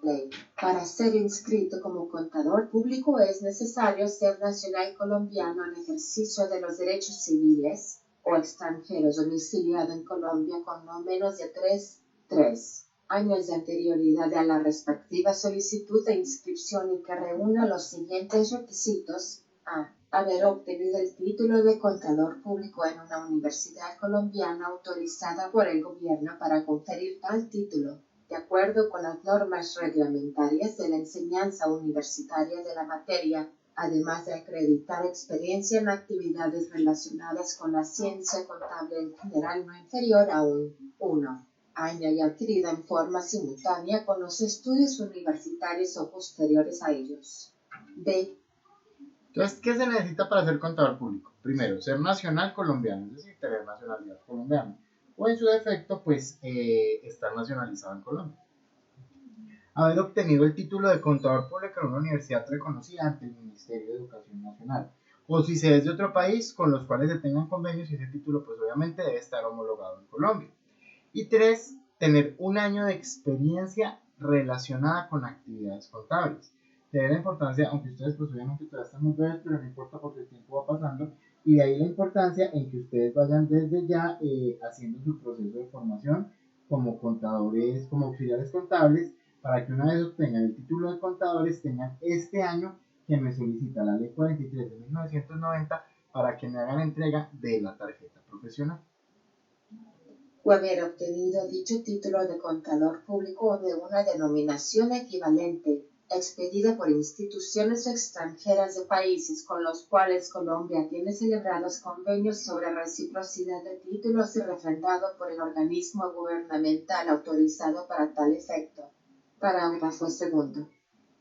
Ley. Para ser inscrito como contador público es necesario ser nacional colombiano en ejercicio de los derechos civiles o extranjeros domiciliado en Colombia con no menos de 3 años de anterioridad a la respectiva solicitud de inscripción y que reúna los siguientes requisitos: a. Haber obtenido el título de contador público en una universidad colombiana autorizada por el gobierno para conferir tal título, de acuerdo con las normas reglamentarias de la enseñanza universitaria de la materia, además de acreditar experiencia en actividades relacionadas con la ciencia contable en general no inferior a un 1 año y adquirida en forma simultánea con los estudios universitarios o posteriores a ellos. B. Entonces, ¿qué se necesita para ser contador público? Primero, ser nacional colombiano, es decir, tener nacionalidad colombiana. O en su defecto, pues, estar nacionalizado en Colombia. Haber obtenido el título de contador público en una universidad reconocida ante el Ministerio de Educación Nacional. O si se es de otro país, con los cuales se tengan convenios, y ese título, pues, obviamente debe estar homologado en Colombia. Y 3, tener un año de experiencia relacionada con actividades contables. De ahí la importancia, aunque ustedes pues obviamente todavía están muy bebés, pero no importa porque el tiempo va pasando, y de ahí la importancia en que ustedes vayan desde ya haciendo su proceso de formación como contadores, como auxiliares contables, para que una vez obtengan el título de contadores tengan este año que me solicita la ley 43 de 1990 para que me hagan entrega de la tarjeta profesional. O haber obtenido dicho título de contador público o de una denominación equivalente, expedida por instituciones extranjeras de países con los cuales Colombia tiene celebrados convenios sobre reciprocidad de títulos y refrendado por el organismo gubernamental autorizado para tal efecto. Parágrafo segundo.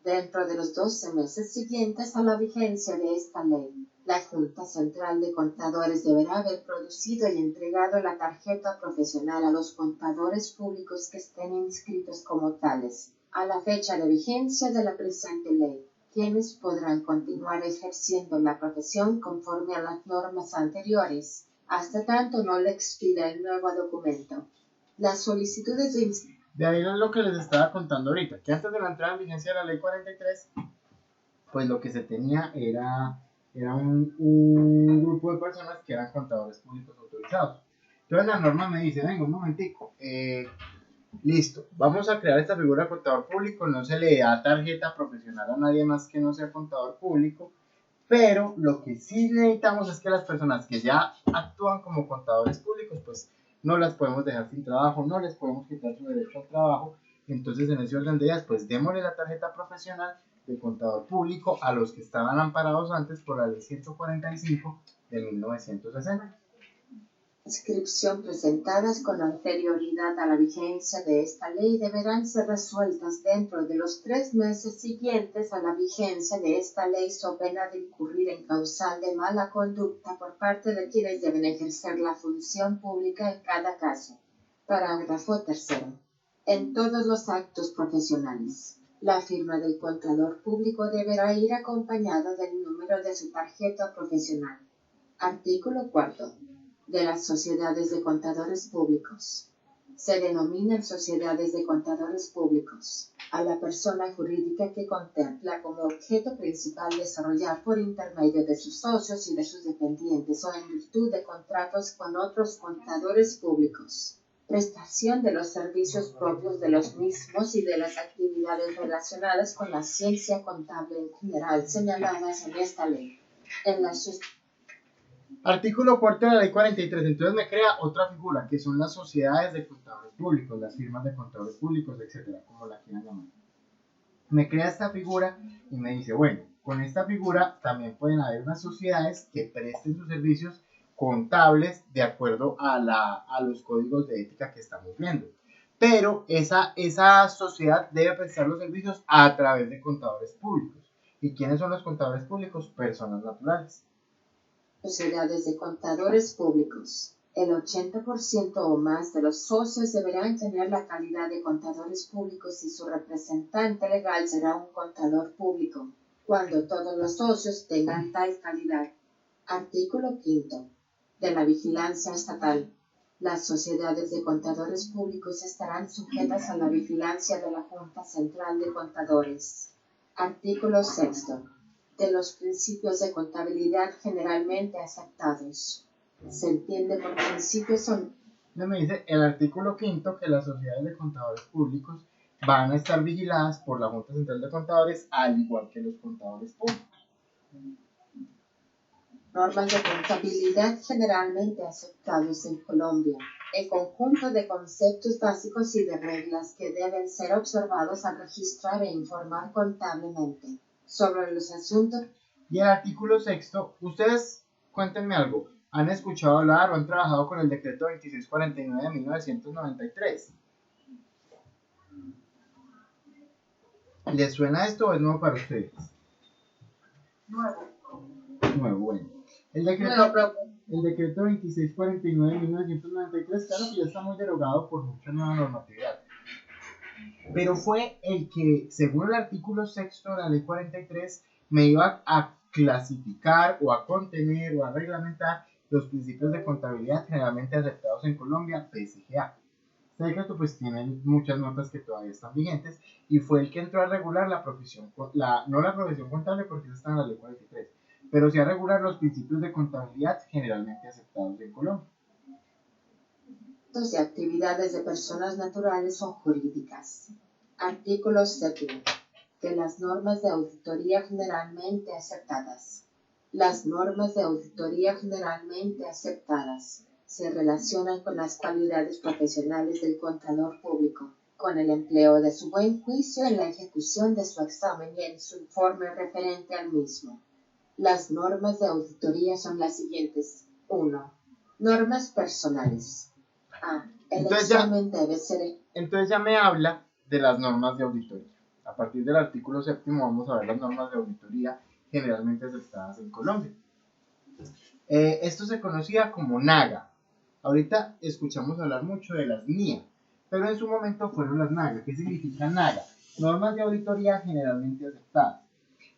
Dentro de los 12 meses siguientes a la vigencia de esta ley, la Junta Central de Contadores deberá haber producido y entregado la tarjeta profesional a los contadores públicos que estén inscritos como tales a la fecha de vigencia de la presente ley, quienes podrán continuar ejerciendo la profesión conforme a las normas anteriores, hasta tanto no le expida el nuevo documento. Las solicitudes de ahí es lo que les estaba contando ahorita, que antes de la entrada en vigencia de la ley 43, pues lo que se tenía era un grupo de personas que eran contadores públicos autorizados. Entonces la norma me dice, venga, un momentico, listo, vamos a crear esta figura de contador público, no se le da tarjeta profesional a nadie más que no sea contador público, pero lo que sí necesitamos es que las personas que ya actúan como contadores públicos, pues no las podemos dejar sin trabajo, no les podemos quitar su derecho al trabajo. Entonces en ese orden de ideas, pues démosle la tarjeta profesional de contador público a los que estaban amparados antes por la ley 145 de 1960. Inscripción presentadas con anterioridad a la vigencia de esta ley deberán ser resueltas dentro de los 3 meses siguientes a la vigencia de esta ley, so pena de incurrir en causal de mala conducta por parte de quienes deben ejercer la función pública en cada caso. Parágrafo tercero. En todos los actos profesionales, la firma del contador público deberá ir acompañada del número de su tarjeta profesional. Artículo 4. De las sociedades de contadores públicos. Se denominan sociedades de contadores públicos a la persona jurídica que contempla como objeto principal desarrollar por intermedio de sus socios y de sus dependientes o en virtud de contratos con otros contadores públicos, prestación de los servicios propios de los mismos y de las actividades relacionadas con la ciencia contable en general señaladas en esta ley. Artículo 4 de la ley 43, entonces me crea otra figura, que son las sociedades de contadores públicos, las firmas de contadores públicos, etcétera, como la quieran llamar. Me crea esta figura y me dice, bueno, con esta figura también pueden haber unas sociedades que presten sus servicios contables de acuerdo a los códigos de ética que estamos viendo. Pero esa sociedad debe prestar los servicios a través de contadores públicos. ¿Y quiénes son los contadores públicos? Personas naturales. Sociedades de contadores públicos. El 80% o más de los socios deberán tener la calidad de contadores públicos y su representante legal será un contador público, cuando todos los socios tengan tal calidad. Artículo 5. De la vigilancia estatal. Las sociedades de contadores públicos estarán sujetas a la vigilancia de la Junta Central de Contadores. Artículo 6. De los principios de contabilidad generalmente aceptados. Se entiende por principios son... Me dice el artículo 5 que las sociedades de contadores públicos van a estar vigiladas por la Junta Central de Contadores, al igual que los contadores públicos. Normas de contabilidad generalmente aceptados en Colombia. El conjunto de conceptos básicos y de reglas que deben ser observados al registrar e informar contablemente sobre los asuntos. Y el artículo 6, ustedes cuéntenme algo, ¿han escuchado hablar o han trabajado con el decreto 2649 de 1993? ¿Les suena esto o es nuevo para ustedes? Nuevo, bueno. El decreto 2649 de 1993, claro que ya está muy derogado por mucha nueva normatividad. Pero fue el que, según el artículo 6 de la ley 43, me iba a clasificar o a contener o a reglamentar los principios de contabilidad generalmente aceptados en Colombia, PCGA. Este decreto pues tiene muchas notas que todavía están vigentes y fue el que entró a regular la profesión, no la profesión contable porque eso está en la ley 43, pero sí a regular los principios de contabilidad generalmente aceptados en Colombia. De actividades de personas naturales o jurídicas. Artículo 7. De las normas de auditoría generalmente aceptadas. Las normas de auditoría generalmente aceptadas se relacionan con las cualidades profesionales del contador público, con el empleo de su buen juicio en la ejecución de su examen y en su informe referente al mismo. Las normas de auditoría son las siguientes. 1. Normas personales. Entonces ya me habla de las normas de auditoría. A partir del artículo 7 vamos a ver las normas de auditoría generalmente aceptadas en Colombia. Esto se conocía como NAGA. Ahorita escuchamos hablar mucho de las NIA, pero en su momento fueron las NAGA. ¿Qué significa NAGA? Normas de auditoría generalmente aceptadas.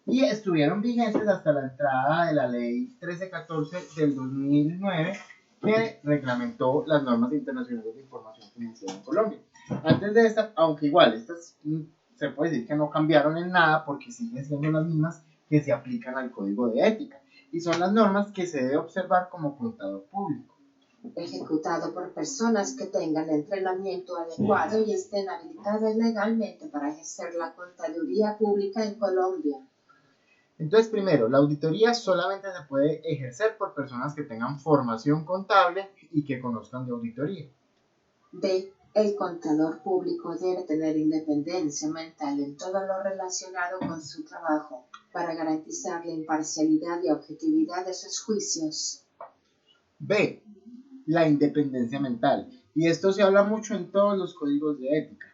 Y estuvieron vigentes hasta la entrada de la ley 1314 del 2009, que reglamentó las normas internacionales de información financiera en Colombia. Antes de esta, aunque igual estas se puede decir que no cambiaron en nada porque siguen siendo las mismas que se aplican al código de ética y son las normas que se debe observar como contador público. Ejecutado por personas que tengan entrenamiento adecuado y estén habilitadas legalmente para ejercer la contaduría pública en Colombia. Entonces, primero, la auditoría solamente se puede ejercer por personas que tengan formación contable y que conozcan de auditoría. B. El contador público debe tener independencia mental en todo lo relacionado con su trabajo para garantizar la imparcialidad y objetividad de sus juicios. B. La independencia mental. Y esto se habla mucho en todos los códigos de ética.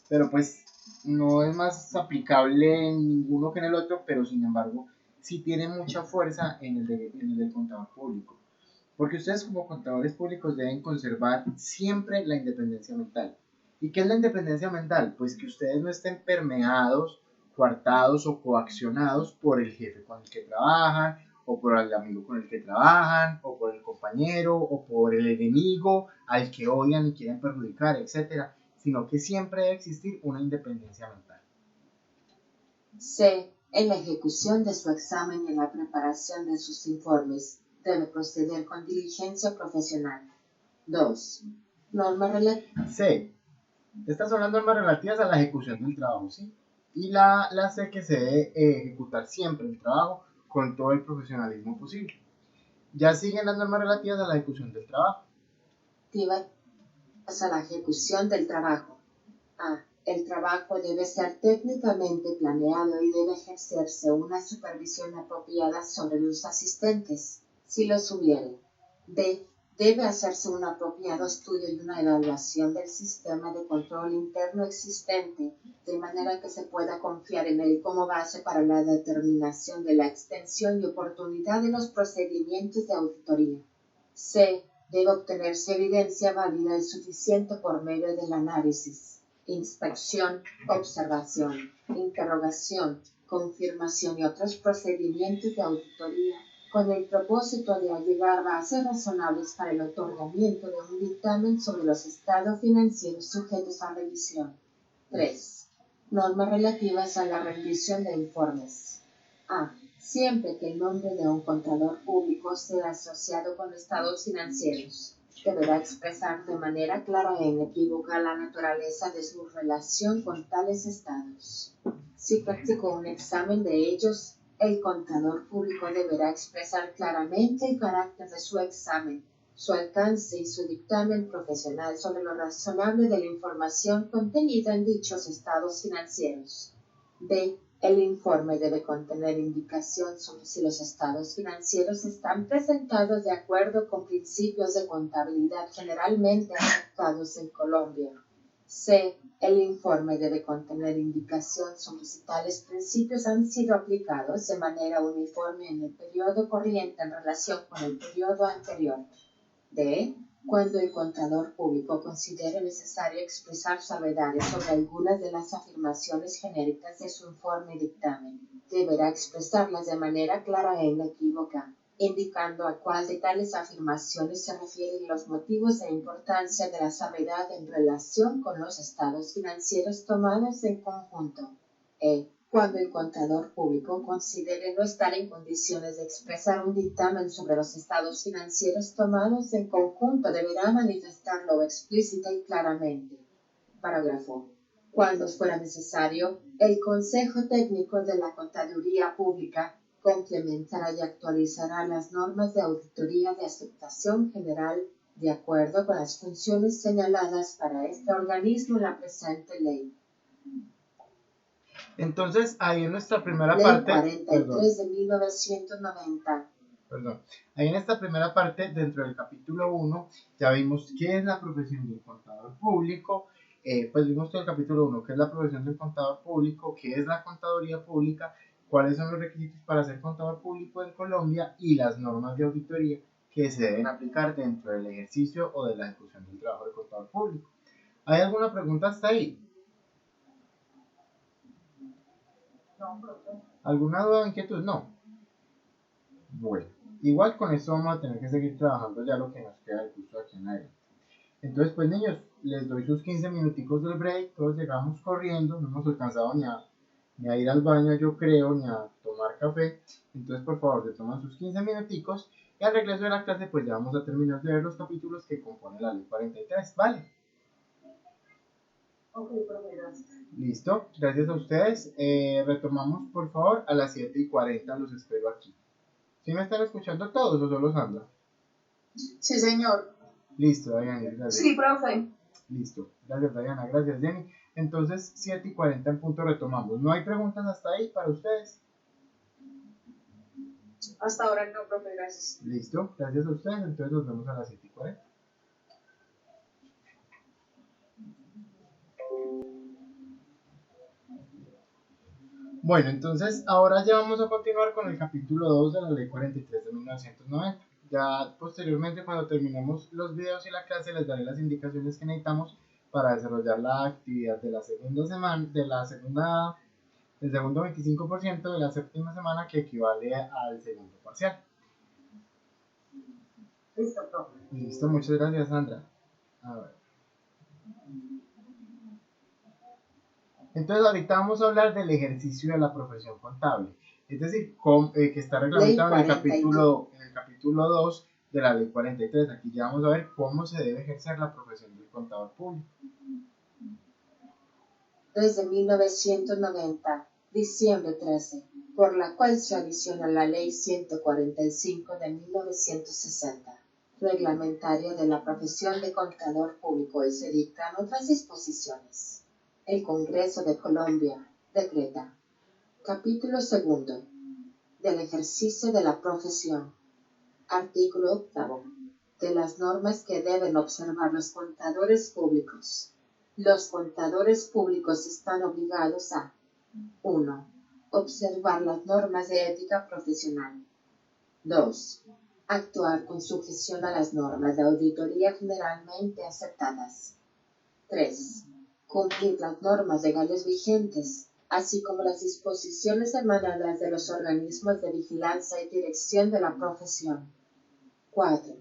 Pero pues no es más aplicable en ninguno que en el otro, pero sin embargo sí tiene mucha fuerza en el del contador público. Porque ustedes como contadores públicos deben conservar siempre la independencia mental. ¿Y qué es la independencia mental? Pues que ustedes no estén permeados, coartados o coaccionados por el jefe con el que trabajan, o por el amigo con el que trabajan, o por el compañero, o por el enemigo al que odian y quieren perjudicar, etc., sino que siempre debe existir una independencia mental. C. En la ejecución de su examen y en la preparación de sus informes, debe proceder con diligencia profesional. 2. Normas relativas. C. Estas son las normas relativas a la ejecución del trabajo, ¿sí? Y la C, que se debe ejecutar siempre el trabajo con todo el profesionalismo posible. Ya siguen las normas relativas a la ejecución del trabajo. A la ejecución del trabajo. A. El trabajo debe ser técnicamente planeado y debe ejercerse una supervisión apropiada sobre los asistentes, si los hubiere. B. Debe hacerse un apropiado estudio y una evaluación del sistema de control interno existente, de manera que se pueda confiar en él como base para la determinación de la extensión y oportunidad de los procedimientos de auditoría. C. Debe obtenerse evidencia válida y suficiente por medio del análisis, inspección, observación, interrogación, confirmación y otros procedimientos de auditoría con el propósito de allegar bases razonables para el otorgamiento de un dictamen sobre los estados financieros sujetos a revisión. 3. Normas relativas a la rendición de informes. A. Siempre que el nombre de un contador público sea asociado con estados financieros, deberá expresar de manera clara e inequívoca la naturaleza de su relación con tales estados. Si practicó un examen de ellos, el contador público deberá expresar claramente el carácter de su examen, su alcance y su dictamen profesional sobre lo razonable de la información contenida en dichos estados financieros. B. El informe debe contener indicación sobre si los estados financieros están presentados de acuerdo con principios de contabilidad generalmente aceptados en Colombia. C. El informe debe contener indicación sobre si tales principios han sido aplicados de manera uniforme en el periodo corriente en relación con el periodo anterior. D. Cuando el contador público considere necesario expresar salvedades sobre algunas de las afirmaciones genéricas de su informe y dictamen, deberá expresarlas de manera clara e inequívoca, indicando a cuál de tales afirmaciones se refieren los motivos e importancia de la salvedad en relación con los estados financieros tomados en conjunto. Cuando el contador público considere no estar en condiciones de expresar un dictamen sobre los estados financieros tomados en conjunto, deberá manifestarlo explícita y claramente. Parágrafo. Cuando fuera necesario, el Consejo Técnico de la Contaduría Pública complementará y actualizará las normas de auditoría de aceptación general de acuerdo con las funciones señaladas para este organismo en la presente ley. Entonces, ahí en nuestra primera Ley parte, 43 de 1990. Ahí en esta primera parte, dentro del capítulo 1, ya vimos qué es la profesión del contador público. Pues vimos todo el capítulo 1, qué es la profesión del contador público, qué es la contaduría pública, cuáles son los requisitos para ser contador público en Colombia y las normas de auditoría que se deben aplicar dentro del ejercicio o de la ejecución del trabajo del contador público. ¿Hay alguna pregunta hasta ahí? No, profe. ¿Alguna duda o inquietud? No. Bueno, igual con esto vamos a tener que seguir trabajando ya lo que nos queda del curso aquí en adelante. Entonces, pues niños, les doy sus 15 minuticos del break, todos llegamos corriendo, no hemos alcanzado ni a ir al baño, yo creo, ni a tomar café. Entonces, por favor, se toman sus 15 minuticos y al regreso de la clase, pues ya vamos a terminar de ver los capítulos que componen la ley 43, ¿vale? Ok, profe, gracias. Listo, gracias a ustedes. Retomamos, por favor, a las 7:40, los espero aquí. ¿Sí me están escuchando todos o solo Sandra? Sí, señor. Listo, Diana, gracias. Sí, profe. Listo, gracias Diana, gracias Jenny. Entonces, 7:40 en punto retomamos. ¿No hay preguntas hasta ahí para ustedes? Hasta ahora no, profe, gracias. Listo, gracias a ustedes. Entonces nos vemos a las 7:40. Bueno, entonces ahora ya vamos a continuar con el capítulo 2 de la ley 43 de 1990. Ya posteriormente, cuando terminemos los videos y la clase, les daré las indicaciones que necesitamos para desarrollar la actividad de la segunda semana, del segundo 25% de la séptima semana, que equivale al segundo parcial. Listo, profe. Listo, muchas gracias, Sandra. A ver. Entonces ahorita vamos a hablar del ejercicio de la profesión contable, es decir, que está reglamentado en el capítulo 2 de la ley 43. Aquí ya vamos a ver cómo se debe ejercer la profesión del contador público. Desde 1990, diciembre 13, por la cual se adiciona la ley 145 de 1960, reglamentaria de la profesión de contador público, y se dictan otras disposiciones. El Congreso de Colombia decreta. Capítulo 2. Del ejercicio de la profesión. Artículo 8. De las normas que deben observar los contadores públicos. Los contadores públicos están obligados a 1. Observar las normas de ética profesional. 2. Actuar con sujeción a las normas de auditoría generalmente aceptadas. 3. Cumplir las normas legales vigentes, así como las disposiciones emanadas de los organismos de vigilancia y dirección de la profesión. 4.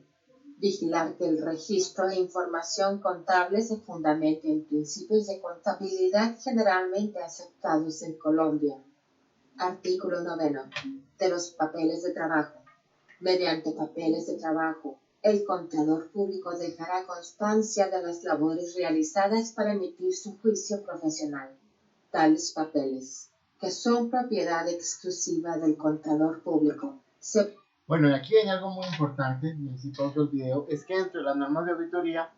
Vigilar que el registro e información contable se fundamente en principios de contabilidad generalmente aceptados en Colombia. Artículo 9. De los papeles de trabajo. Mediante papeles de trabajo, el contador público dejará constancia de las labores realizadas para emitir su juicio profesional. Tales papeles, que son propiedad exclusiva del contador público, Bueno, y aquí hay algo muy importante, necesito otro video, es que dentro de las normas de auditoría,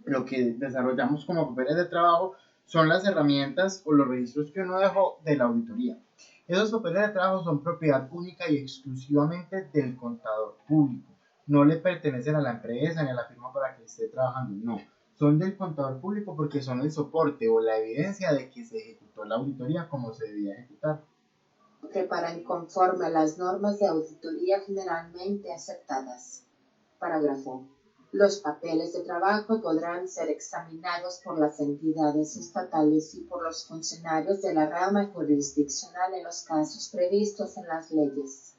lo que desarrollamos como papeles de trabajo son las herramientas o los registros que uno dejó de la auditoría. Esos papeles de trabajo son propiedad única y exclusivamente del contador público. No le pertenecen a la empresa ni a la firma para que esté trabajando, no. Son del contador público porque son el soporte o la evidencia de que se ejecutó la auditoría como se debía ejecutar. Preparan conforme a las normas de auditoría generalmente aceptadas. Parágrafo. Los papeles de trabajo podrán ser examinados por las entidades estatales y por los funcionarios de la rama jurisdiccional en los casos previstos en las leyes.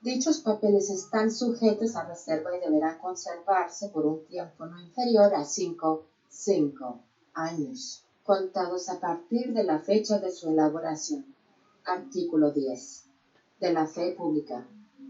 Dichos papeles están sujetos a reserva y deberán conservarse por un tiempo no inferior a 5 años, contados a partir de la fecha de su elaboración. Artículo 10. De la fe pública.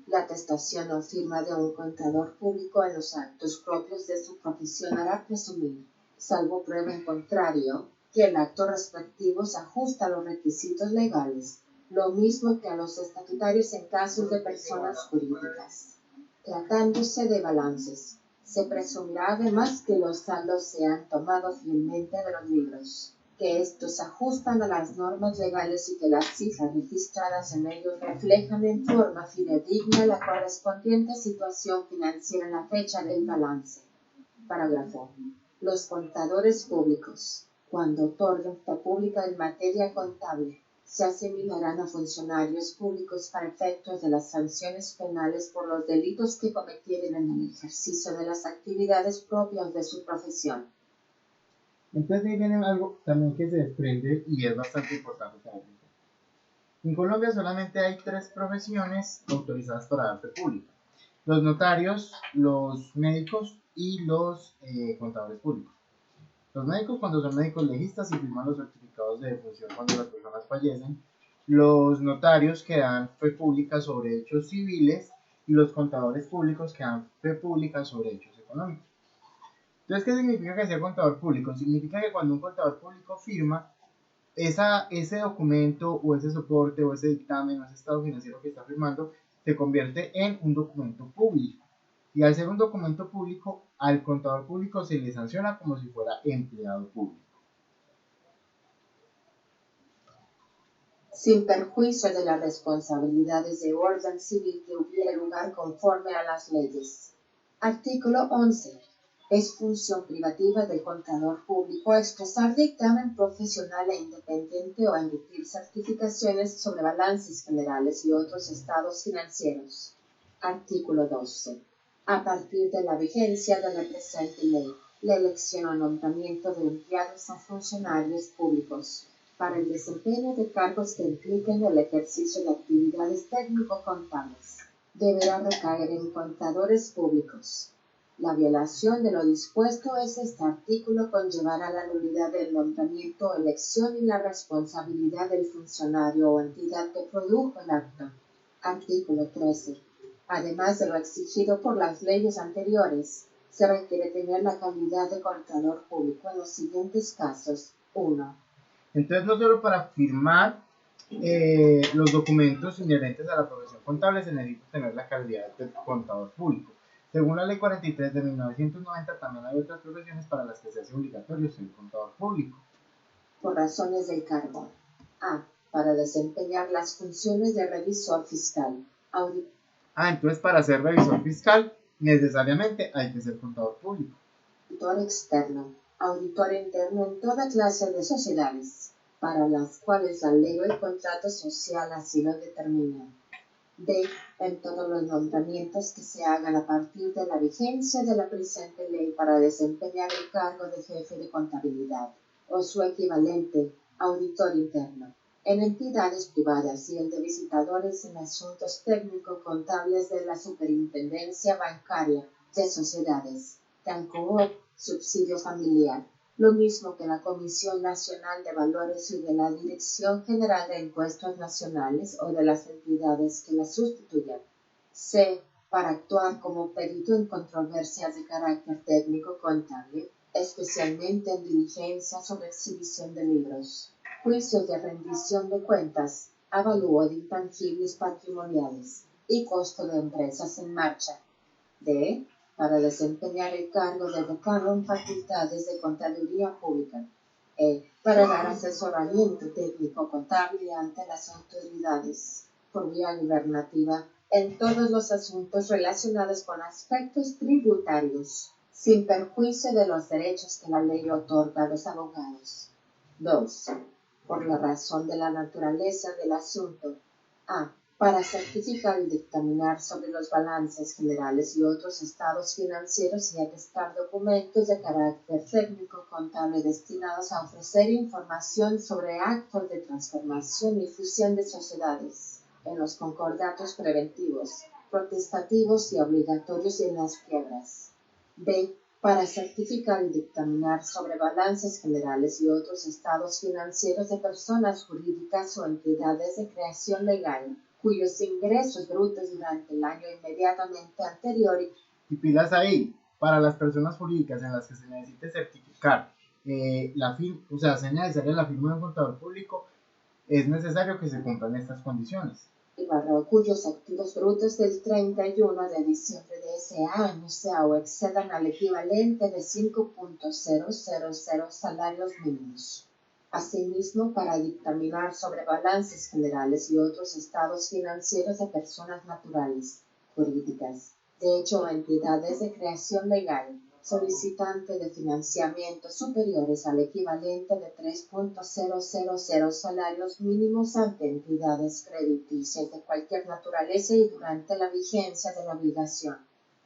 La atestación o firma de un contador público en los actos propios de su profesión hará presumir, salvo prueba en contrario, que el acto respectivo se ajusta a los requisitos legales, lo mismo que a los estatutarios en casos de personas jurídicas. Tratándose de balances, se presumirá además que los saldos sean tomados fielmente de los libros, que estos se ajustan a las normas legales y que las cifras registradas en ellos reflejan en forma fidedigna la correspondiente situación financiera en la fecha del balance. Parágrafo. Los contadores públicos, cuando otorguen fe pública en materia contable, se asimilarán a funcionarios públicos para efectos de las sanciones penales por los delitos que cometieren en el ejercicio de las actividades propias de su profesión. Entonces ahí viene algo también que se desprende y es bastante importante saber. En Colombia solamente hay 3 profesiones autorizadas para dar fe pública: los notarios, los médicos y los contadores públicos. Los médicos cuando son médicos legistas y firman los certificados de defunción cuando las personas fallecen, los notarios que dan fe pública sobre hechos civiles y los contadores públicos que dan fe pública sobre hechos económicos. Entonces, ¿qué significa que sea contador público? Significa que cuando un contador público firma, ese documento o ese soporte o ese dictamen o ese estado financiero que está firmando se convierte en un documento público. Y al ser un documento público, al contador público se le sanciona como si fuera empleado público. Sin perjuicio de las responsabilidades de orden civil que hubiera lugar conforme a las leyes. Artículo 11. Es función privativa del contador público expresar dictamen profesional e independiente o emitir certificaciones sobre balances generales y otros estados financieros. Artículo 12. A partir de la vigencia de la presente ley, la elección o nombramiento de empleados a funcionarios públicos para el desempeño de cargos que impliquen el ejercicio de actividades técnico-contables deberá recaer en contadores públicos. La violación de lo dispuesto en este artículo conllevará la nulidad del nombramiento, elección y la responsabilidad del funcionario o entidad que produjo el acto. Artículo 13. Además de lo exigido por las leyes anteriores, se requiere tener la calidad de contador público en los siguientes casos. 1. Entonces, no solo para firmar los documentos inherentes a la profesión contable se necesita tener la calidad de contador público. Según la Ley 43 de 1990, también hay otras profesiones para las que se hace obligatorio ser contador público. Por razones del cargo. A. Para desempeñar las funciones de revisor fiscal. Entonces para ser revisor fiscal necesariamente hay que ser contador público. Auditor externo. Auditor interno en toda clase de sociedades, para las cuales la ley o el contrato social así lo determina. B. En todos los nombramientos que se hagan a partir de la vigencia de la presente ley para desempeñar el cargo de jefe de contabilidad, o su equivalente, auditor interno, en entidades privadas y el de visitadores en asuntos técnico-contables de la Superintendencia Bancaria de Sociedades, TANCOOP, subsidio familiar, lo mismo que la Comisión Nacional de Valores y de la Dirección General de Impuestos Nacionales o de las entidades que la sustituyan. C. Para actuar como perito en controversias de carácter técnico-contable, especialmente en diligencias sobre exhibición de libros, juicios de rendición de cuentas, avalúo de intangibles patrimoniales y costo de empresas en marcha. D. Para desempeñar el cargo de decano en facultades de contaduría pública. Para dar asesoramiento técnico-contable ante las autoridades, por vía gubernativa, en todos los asuntos relacionados con aspectos tributarios, sin perjuicio de los derechos que la ley otorga a los abogados. 2. Por la razón de la naturaleza del asunto. A. Para certificar y dictaminar sobre los balances generales y otros estados financieros y atestar documentos de carácter técnico-contable destinados a ofrecer información sobre actos de transformación y fusión de sociedades en los concordatos preventivos, protestativos y obligatorios en las quiebras. B. Para certificar y dictaminar sobre balances generales y otros estados financieros de personas jurídicas o entidades de creación legal, cuyos ingresos brutos durante el año inmediatamente anterior y pilas ahí, para las personas jurídicas en las que se necesite certificar sea necesaria la firma de un contador público, es necesario que se cumplan estas condiciones. Cuyos activos brutos del 31 de diciembre de ese año sea o excedan al equivalente de 5.000 salarios mínimos. Asimismo, para dictaminar sobre balances generales y otros estados financieros de personas naturales, jurídicas, de hecho o entidades de creación legal, solicitante de financiamiento superiores al equivalente de 3.000 salarios mínimos ante entidades crediticias de cualquier naturaleza y durante la vigencia de la obligación.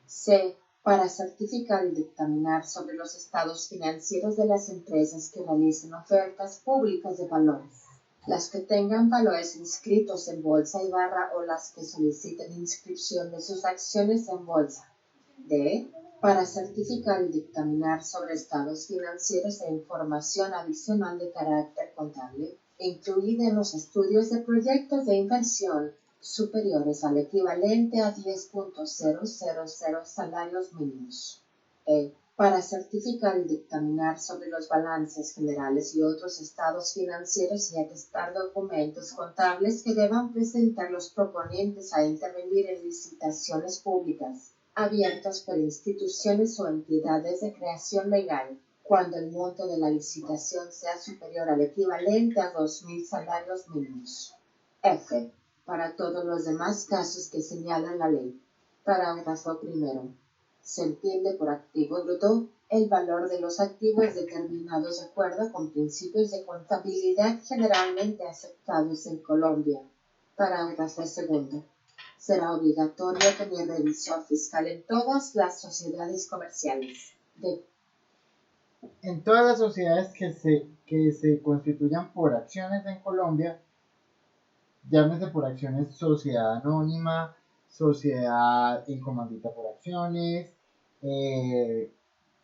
C. Para certificar y dictaminar sobre los estados financieros de las empresas que realicen ofertas públicas de valores, las que tengan valores inscritos en bolsa y barra o las que soliciten inscripción de sus acciones en bolsa. D. Para certificar y dictaminar sobre estados financieros e información adicional de carácter contable, incluida en los estudios de proyectos de inversión superiores al equivalente a 10.000 salarios mínimos. E. Para certificar y dictaminar sobre los balances generales y otros estados financieros y atestar documentos contables que deban presentar los proponentes a intervenir en licitaciones públicas abiertas por instituciones o entidades de creación legal, cuando el monto de la licitación sea superior al equivalente a 2.000 salarios mínimos. F. Para todos los demás casos que señala la ley. Parágrafo primero. Se entiende por activo bruto el valor de los activos determinados de acuerdo con principios de contabilidad generalmente aceptados en Colombia. Parágrafo segundo. Será obligatorio tener revisión fiscal en todas las sociedades comerciales. En todas las sociedades que se constituyan por acciones en Colombia, llámese por acciones sociedad anónima, sociedad en comandita por acciones,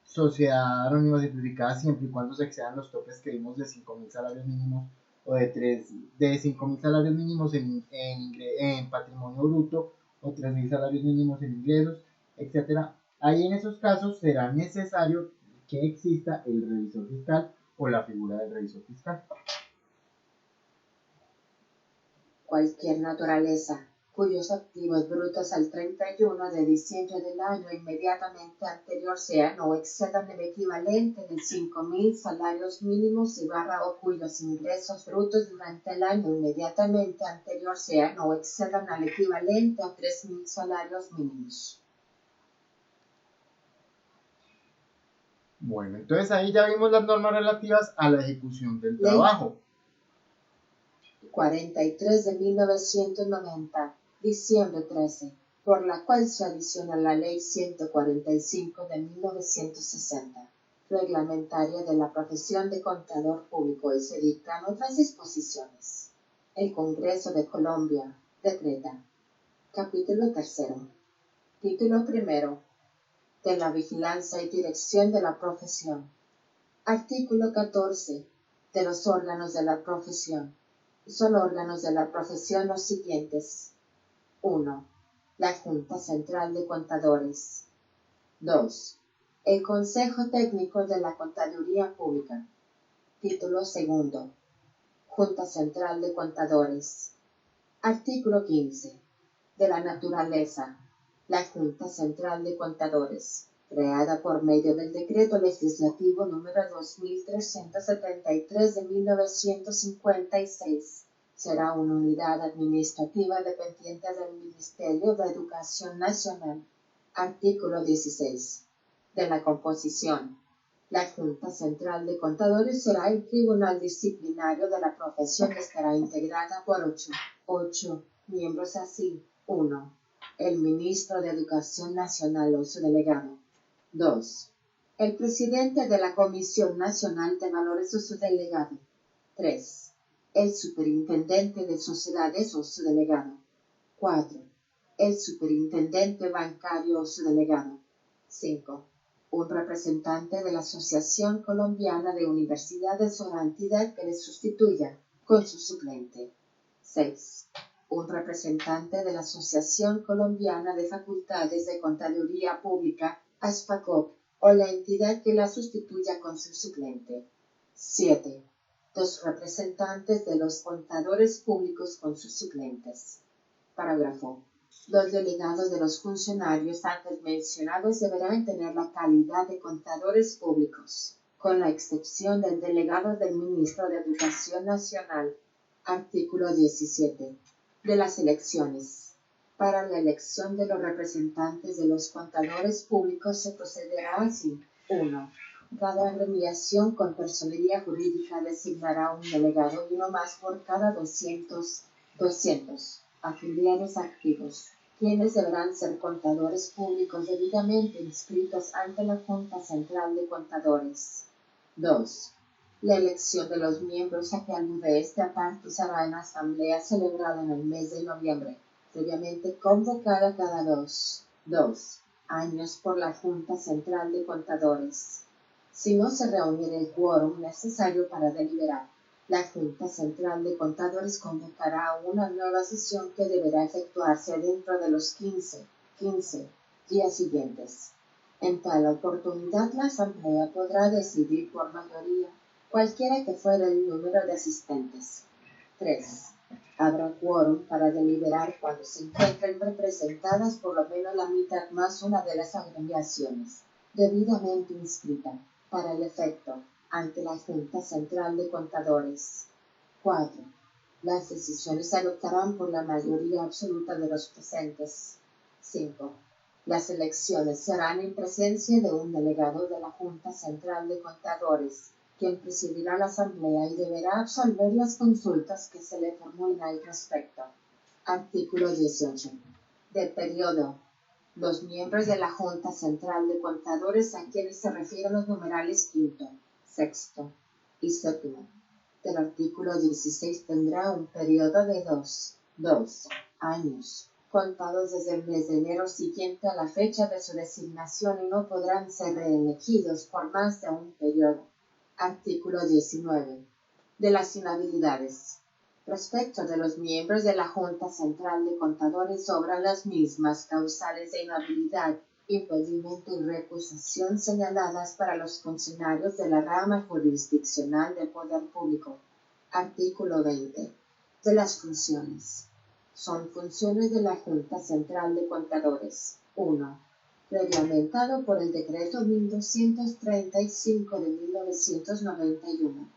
sociedad anónima simplificada siempre y cuando se excedan los topes que vimos de 5.000 salarios mínimos o de 5.000 salarios mínimos en patrimonio bruto o 3.000 salarios mínimos en ingresos, etc. Ahí en esos casos será necesario que exista el revisor fiscal o la figura del revisor fiscal. Cualquier naturaleza cuyos activos brutos al 31 de diciembre del año inmediatamente anterior sean o excedan el equivalente de 5.000 salarios mínimos y barra o cuyos ingresos brutos durante el año inmediatamente anterior sean o excedan al equivalente a 3.000 salarios mínimos. Bueno, entonces ahí ya vimos las normas relativas a la ejecución del trabajo. 43 de 1990, diciembre 13, por la cual se adiciona la Ley 145 de 1960, reglamentaria de la profesión de contador público, y se dictan otras disposiciones. El Congreso de Colombia decreta. Capítulo 3. Título 1. De la vigilancia y dirección de la profesión. Artículo 14. De los órganos de la profesión. Son órganos de la profesión los siguientes. 1. La Junta Central de Contadores. 2. El Consejo Técnico de la Contaduría Pública. Título 2. Junta Central de Contadores. Artículo 15. De la naturaleza. La Junta Central de Contadores, creada por medio del Decreto Legislativo número 2373 de 1956, será una unidad administrativa dependiente del Ministerio de Educación Nacional. Artículo 16. De la composición. La Junta Central de Contadores será el Tribunal Disciplinario de la profesión y estará integrada por 8 miembros así. 1. El Ministro de Educación Nacional o su delegado. 2. El Presidente de la Comisión Nacional de Valores o su delegado. 3. El Superintendente de Sociedades o su delegado. 4. el superintendente bancario o su delegado. 5. Un representante de la Asociación Colombiana de Universidades o la entidad que le sustituya con su suplente. 6. Un representante de la Asociación Colombiana de Facultades de Contaduría Pública, ASFACOP, o la entidad que la sustituya con su suplente. 7. Dos representantes de los contadores públicos con sus suplentes. Parágrafo. Los delegados de los funcionarios antes mencionados deberán tener la calidad de contadores públicos, con la excepción del delegado del Ministro de Educación Nacional. Artículo 17. De las elecciones. Para la elección de los representantes de los contadores públicos se procederá así. 1. Cada agremiación con personería jurídica designará un delegado y uno más por cada 200 afiliados activos, quienes deberán ser contadores públicos debidamente inscritos ante la Junta Central de Contadores. 2. La elección de los miembros a cargo de este aparato será en asamblea celebrada en el mes de noviembre, previamente convocada cada 2 años por la Junta Central de Contadores. Si no se reuniera el quórum necesario para deliberar, la Junta Central de Contadores convocará una nueva sesión que deberá efectuarse dentro de los 15 días siguientes. En tal oportunidad, la Asamblea podrá decidir por mayoría, cualquiera que fuera el número de asistentes. 3. Habrá quórum para deliberar cuando se encuentren representadas por lo menos la mitad más una de las agremiaciones, debidamente inscrita, para el efecto, ante la Junta Central de Contadores. 4. Las decisiones se adoptarán por la mayoría absoluta de los presentes. 5. Las elecciones serán en presencia de un delegado de la Junta Central de Contadores, quien presidirá la asamblea y deberá absolver las consultas que se le formulen al respecto. Artículo 18. De periodo. Los miembros de la Junta Central de Contadores a quienes se refieren los numerales quinto, sexto y séptimo del artículo 16 tendrá un periodo de 2 años, contados desde el mes de enero siguiente a la fecha de su designación y no podrán ser reelegidos por más de un periodo. Artículo 19. De las inhabilidades. Respecto de los miembros de la Junta Central de Contadores sobran las mismas causales de inhabilidad, impedimento y recusación señaladas para los funcionarios de la rama jurisdiccional del Poder Público. Artículo 20. De las funciones. Son funciones de la Junta Central de Contadores. 1. Reglamentado por el Decreto 1235 de 1991.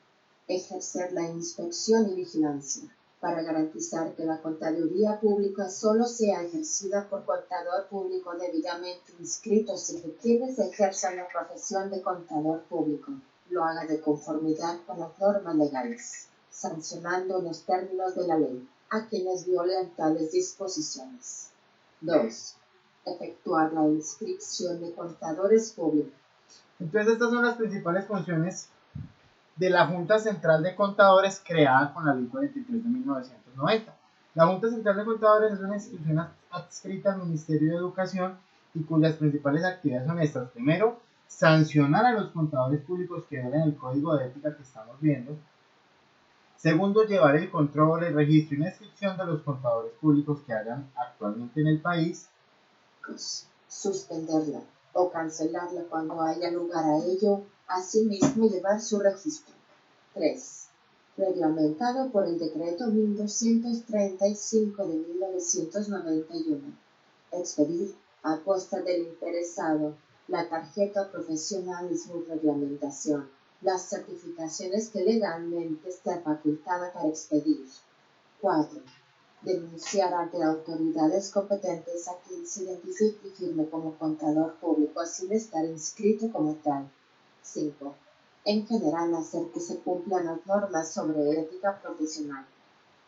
Ejercer la inspección y vigilancia, para garantizar que la contaduría pública solo sea ejercida por contador público debidamente inscrito si quienes ejerzan la profesión de contador público lo haga de conformidad con las normas legales, sancionando en los términos de la ley a quienes violen tales disposiciones. 2. Efectuar la inscripción de contadores públicos. Entonces estas son las principales funciones de la Junta Central de Contadores creada con la Ley 43 de 1990. La Junta Central de Contadores es una institución adscrita al Ministerio de Educación y cuyas principales actividades son estas. Primero, sancionar a los contadores públicos que violen el código de ética que estamos viendo. Segundo, llevar el control, el registro y la inscripción de los contadores públicos que hayan actualmente en el país. Suspenderla o cancelarla cuando haya lugar a ello, asimismo llevar su registro. 3. Reglamentado por el Decreto 1235 de 1991. Expedir, a costa del interesado, la tarjeta profesional y su reglamentación, las certificaciones que legalmente esté facultada para expedir. 4. Denunciar ante autoridades competentes a quien se identifique y firme como contador público sin estar inscrito como tal. 5. En general, hacer que se cumplan las normas sobre ética profesional.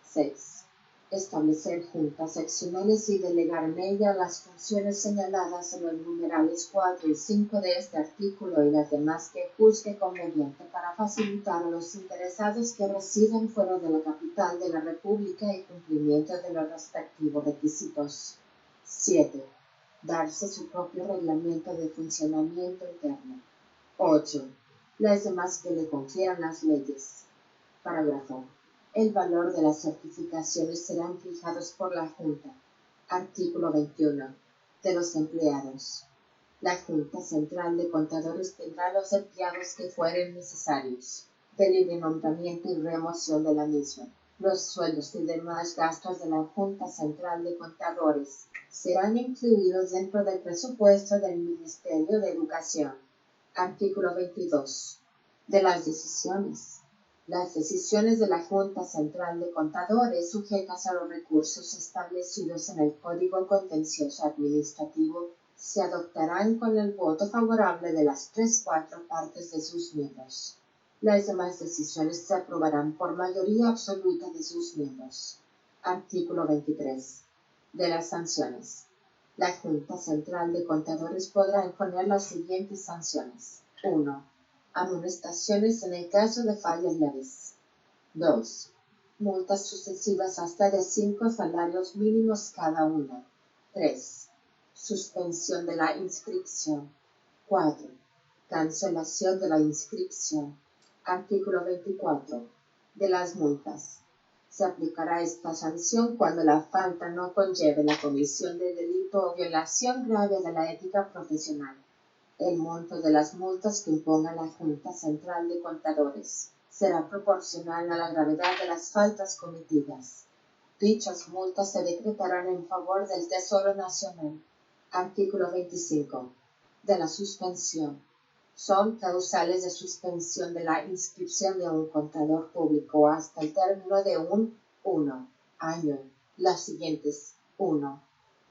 6. Establecer juntas seccionales y delegar en ellas las funciones señaladas en los numerales 4 y 5 de este artículo y las demás que juzgue conveniente para facilitar a los interesados que residen fuera de la capital de la República el cumplimiento de los respectivos requisitos. 7. Darse su propio reglamento de funcionamiento interno. 8. Las demás que le confieran las leyes. Parágrafo. El valor de las certificaciones serán fijados por la Junta. Artículo 21. De los empleados. La Junta Central de Contadores tendrá los empleados que fueren necesarios, de libre nombramiento y remoción de la misma. Los sueldos y demás gastos de la Junta Central de Contadores serán incluidos dentro del presupuesto del Ministerio de Educación. Artículo 22. De las decisiones. Las decisiones de la Junta Central de Contadores sujetas a los recursos establecidos en el Código Contencioso Administrativo se adoptarán con el voto favorable de las 3/4 partes de sus miembros. Las demás decisiones se aprobarán por mayoría absoluta de sus miembros. Artículo 23. De las sanciones. La Junta Central de Contadores podrá imponer las siguientes sanciones. 1. Amonestaciones en el caso de fallas leves. 2. Multas sucesivas hasta de 5 salarios mínimos cada una. 3. Suspensión de la inscripción. 4. Cancelación de la inscripción. Artículo 24. De las multas. Se aplicará esta sanción cuando la falta no conlleve la comisión de delito o violación grave de la ética profesional. El monto de las multas que imponga la Junta Central de Contadores será proporcional a la gravedad de las faltas cometidas. Dichas multas se decretarán en favor del Tesoro Nacional. Artículo 25. De la suspensión. Son causales de suspensión de la inscripción de un contador público hasta el término de un 1. año. Las siguientes. 1.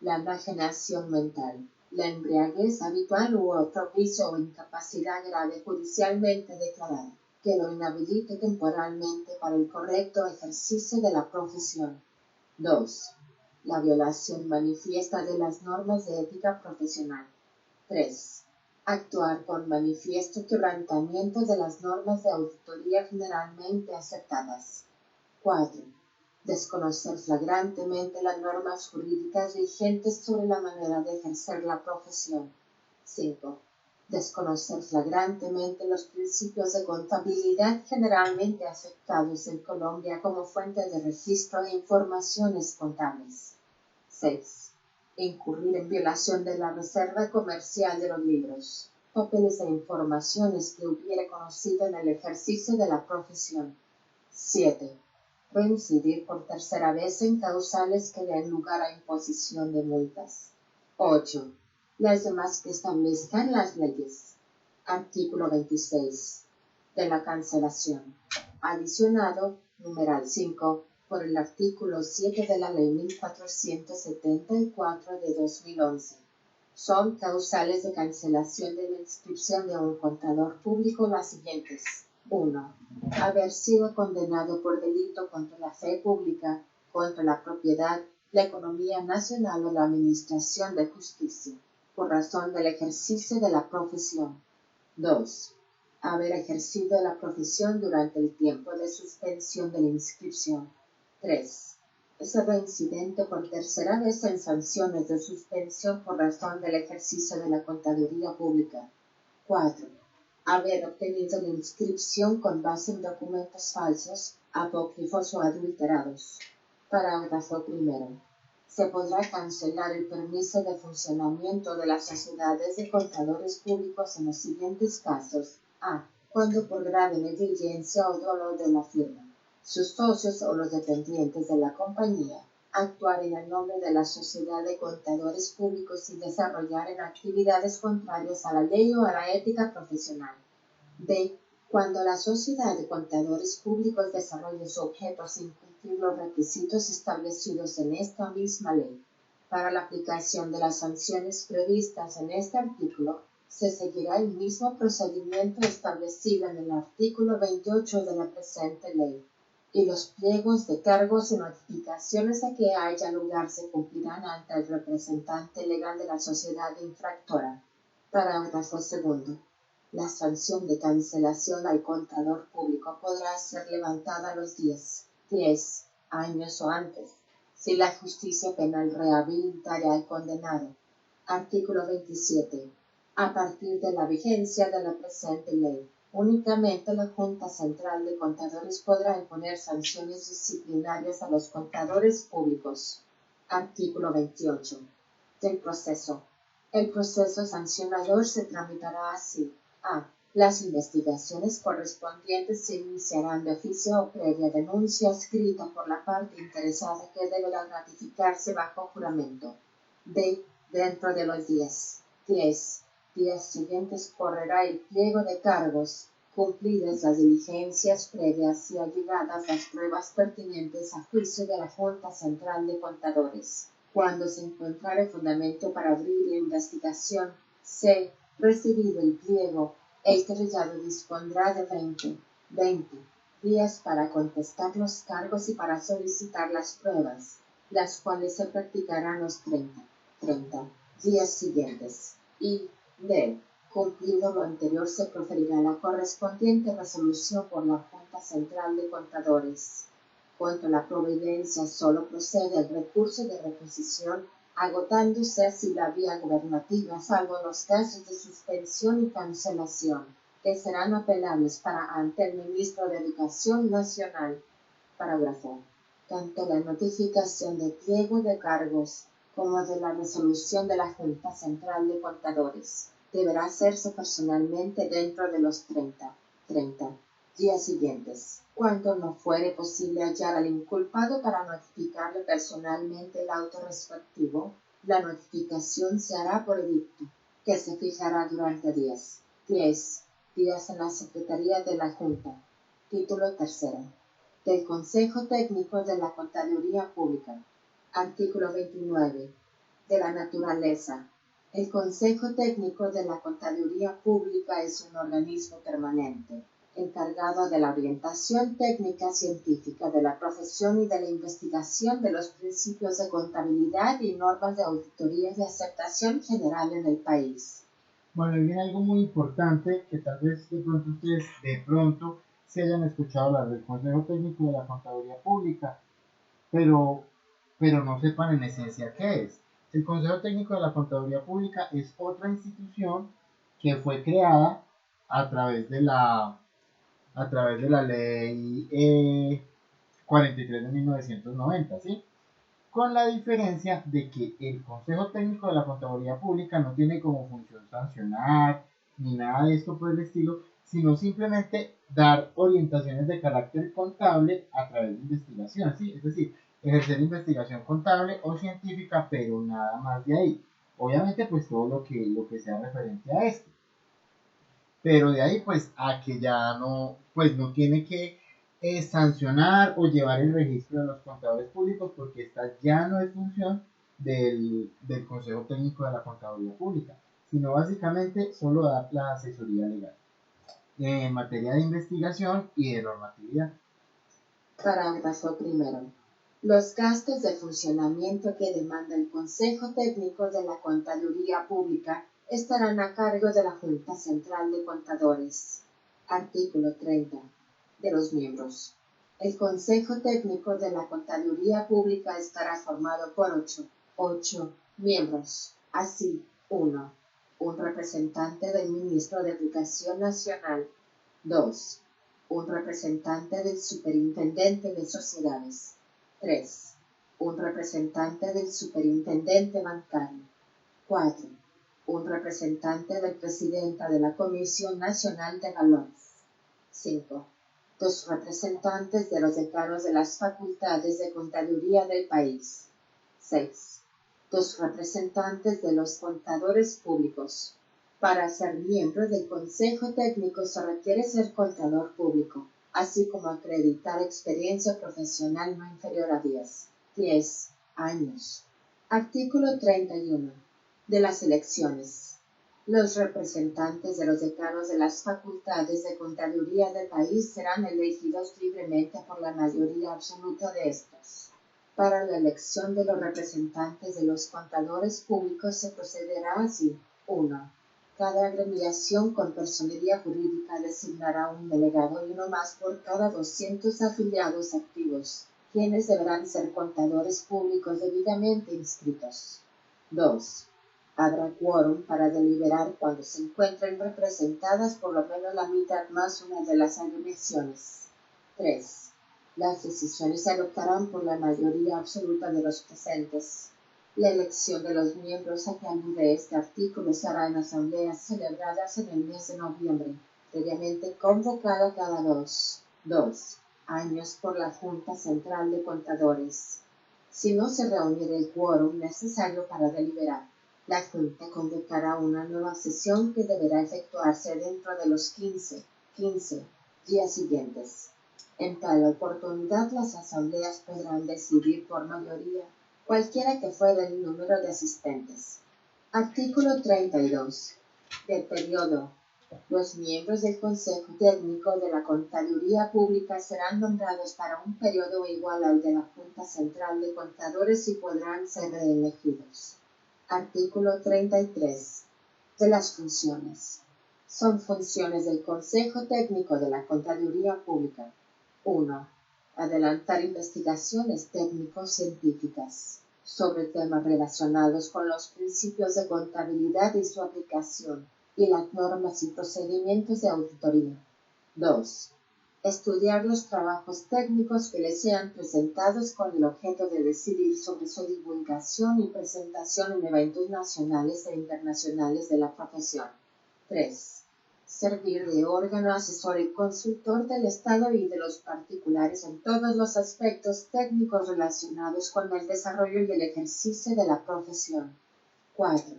La enajenación mental, la embriaguez habitual u otro vicio o incapacidad grave judicialmente declarada, que lo inhabilite temporalmente para el correcto ejercicio de la profesión. 2. La violación manifiesta de las normas de ética profesional. 3. Actuar con manifiesto quebrantamiento de las normas de auditoría generalmente aceptadas. 4. Desconocer flagrantemente las normas jurídicas vigentes sobre la manera de ejercer la profesión. 5. Desconocer flagrantemente los principios de contabilidad generalmente aceptados en Colombia como fuente de registro de informaciones contables. 6. Incurrir en violación de la reserva comercial de los libros, papeles e informaciones que hubiere conocido en el ejercicio de la profesión. 7. Reincidir por tercera vez en causales que den lugar a imposición de multas. 8. Las demás que establezcan las leyes. Artículo 26. De la cancelación. Adicionado, numeral 5, por el artículo 7 de la Ley 1474 de 2011. Son causales de cancelación de la inscripción de un contador público las siguientes. 1. Haber sido condenado por delito contra la fe pública, contra la propiedad, la economía nacional o la administración de justicia, por razón del ejercicio de la profesión. 2. Haber ejercido la profesión durante el tiempo de suspensión de la inscripción. 3. Ser reincidente por tercera vez en sanciones de suspensión por razón del ejercicio de la contaduría pública. 4. Haber obtenido la inscripción con base en documentos falsos, apócrifos o adulterados. Parágrafo primero. Se podrá cancelar el permiso de funcionamiento de las sociedades de contadores públicos en los siguientes casos. A. Cuando por grave negligencia o dolor de la firma, sus socios o los dependientes de la compañía actuar en el nombre de la sociedad de contadores públicos y desarrollar en actividades contrarias a la ley o a la ética profesional. B. Cuando la sociedad de contadores públicos desarrolle su objeto sin cumplir los requisitos establecidos en esta misma ley. Para la aplicación de las sanciones previstas en este artículo, se seguirá el mismo procedimiento establecido en el artículo 28 de la presente ley, y los pliegos de cargos y notificaciones a que haya lugar se cumplirán ante el representante legal de la sociedad infractora. Parágrafo segundo. La sanción de cancelación al contador público podrá ser levantada a los 10 años o antes, si la justicia penal rehabilitara al condenado. Artículo 27. A partir de la vigencia de la presente ley, únicamente la Junta Central de Contadores podrá imponer sanciones disciplinarias a los contadores públicos. Artículo 28. Del proceso. El proceso sancionador se tramitará así. A. Las investigaciones correspondientes se iniciarán de oficio o previa denuncia escrita por la parte interesada que deberá ratificarse bajo juramento. B. Dentro de los 10 días siguientes correrá el pliego de cargos, cumplidas las diligencias previas y allegadas las pruebas pertinentes a juicio de la Junta Central de Contadores. Cuando se encontrare fundamento para abrir la investigación, C. Recibido el pliego, el querellado dispondrá de 20 días para contestar los cargos y para solicitar las pruebas, las cuales se practicarán los 30 días siguientes. Y D. Cumplido lo anterior, se proferirá la correspondiente resolución por la Junta Central de Contadores. Contra la providencia solo procede el recurso de reposición, agotándose así la vía gubernativa, salvo en los casos de suspensión y cancelación, que serán apelables ante el Ministro de Educación Nacional. Parágrafo. Tanto la notificación de pliego de cargos como de la resolución de la Junta Central de Contadores deberá hacerse personalmente dentro de los 30 días siguientes. Cuando no fuere posible hallar al inculpado para notificarle personalmente el auto respectivo, la notificación se hará por edicto, que se fijará durante 10 días en la Secretaría de la Junta. Título 3. Del Consejo Técnico de la Contaduría Pública. Artículo 29. De la naturaleza. El Consejo Técnico de la Contaduría Pública es un organismo permanente, encargado de la orientación técnica científica de la profesión y de la investigación de los principios de contabilidad y normas de auditoría y aceptación general en el país. Bueno, y viene algo muy importante que tal vez de pronto ustedes se hayan escuchado hablar del Consejo Técnico de la Contaduría Pública, pero no sepan en esencia qué es. El Consejo Técnico de la Contaduría Pública es otra institución que fue creada a través de la ley 43 de 1990, ¿sí? Con la diferencia de que el Consejo Técnico de la Contaduría Pública no tiene como función sancionar ni nada de esto por el estilo, sino simplemente dar orientaciones de carácter contable a través de investigación, ¿sí? Es decir, ejercer investigación contable o científica, pero nada más de ahí. Obviamente, pues todo lo que sea referente a esto. Pero de ahí, pues, a que ya no tiene que sancionar o llevar el registro de los contadores públicos, porque esta ya no es función del Consejo Técnico de la Contaduría Pública, sino básicamente solo dar la asesoría legal en materia de investigación y de normatividad. Parágrafo primero. Los gastos de funcionamiento que demanda el Consejo Técnico de la Contaduría Pública estarán a cargo de la Junta Central de Contadores. Artículo 30. De los miembros. El Consejo Técnico de la Contaduría Pública estará formado por 8 miembros. Así, 1. Un representante del Ministro de Educación Nacional. 2. Un representante del Superintendente de Sociedades. 3. Un representante del Superintendente Bancario. 4. Un representante del Presidente de la Comisión Nacional de Valores. 5. 2 representantes de los decanos de las facultades de contaduría del país. 6. 2 representantes de los contadores públicos. Para ser miembro del Consejo Técnico se requiere ser contador público, así como acreditar experiencia profesional no inferior a 10 años. Artículo 31. De las elecciones. Los representantes de los decanos de las facultades de contaduría del país serán elegidos libremente por la mayoría absoluta de estos. Para la elección de los representantes de los contadores públicos se procederá así. 1. Cada agremiación con personería jurídica designará un delegado y uno más por cada 200 afiliados activos. quienes deberán ser contadores públicos debidamente inscritos. 2. Habrá quórum para deliberar cuando se encuentren representadas por lo menos la mitad más una de las agremiaciones. 3. Las decisiones se adoptarán por la mayoría absoluta de los presentes. La elección de los miembros a que alude este artículo se hará en asambleas celebradas en el mes de noviembre, previamente convocada cada 2 años por la Junta Central de Contadores. Si no se reuniera el quórum necesario para deliberar, la Junta convocará una nueva sesión que deberá efectuarse dentro de los 15 días siguientes. En tal oportunidad, las asambleas podrán decidir por mayoría, cualquiera que fuera el número de asistentes. Artículo 32. Del periodo. Los miembros del Consejo Técnico de la Contaduría Pública serán nombrados para un periodo igual al de la Junta Central de Contadores y podrán ser reelegidos. Artículo 33. De las funciones. Son funciones del Consejo Técnico de la Contaduría Pública. 1. Adelantar investigaciones técnico-científicas sobre temas relacionados con los principios de contabilidad y su aplicación y las normas y procedimientos de auditoría. 2. Estudiar los trabajos técnicos que les sean presentados con el objeto de decidir sobre su divulgación y presentación en eventos nacionales e internacionales de la profesión. 3. Servir de órgano asesor y consultor del Estado y de los particulares en todos los aspectos técnicos relacionados con el desarrollo y el ejercicio de la profesión. 4.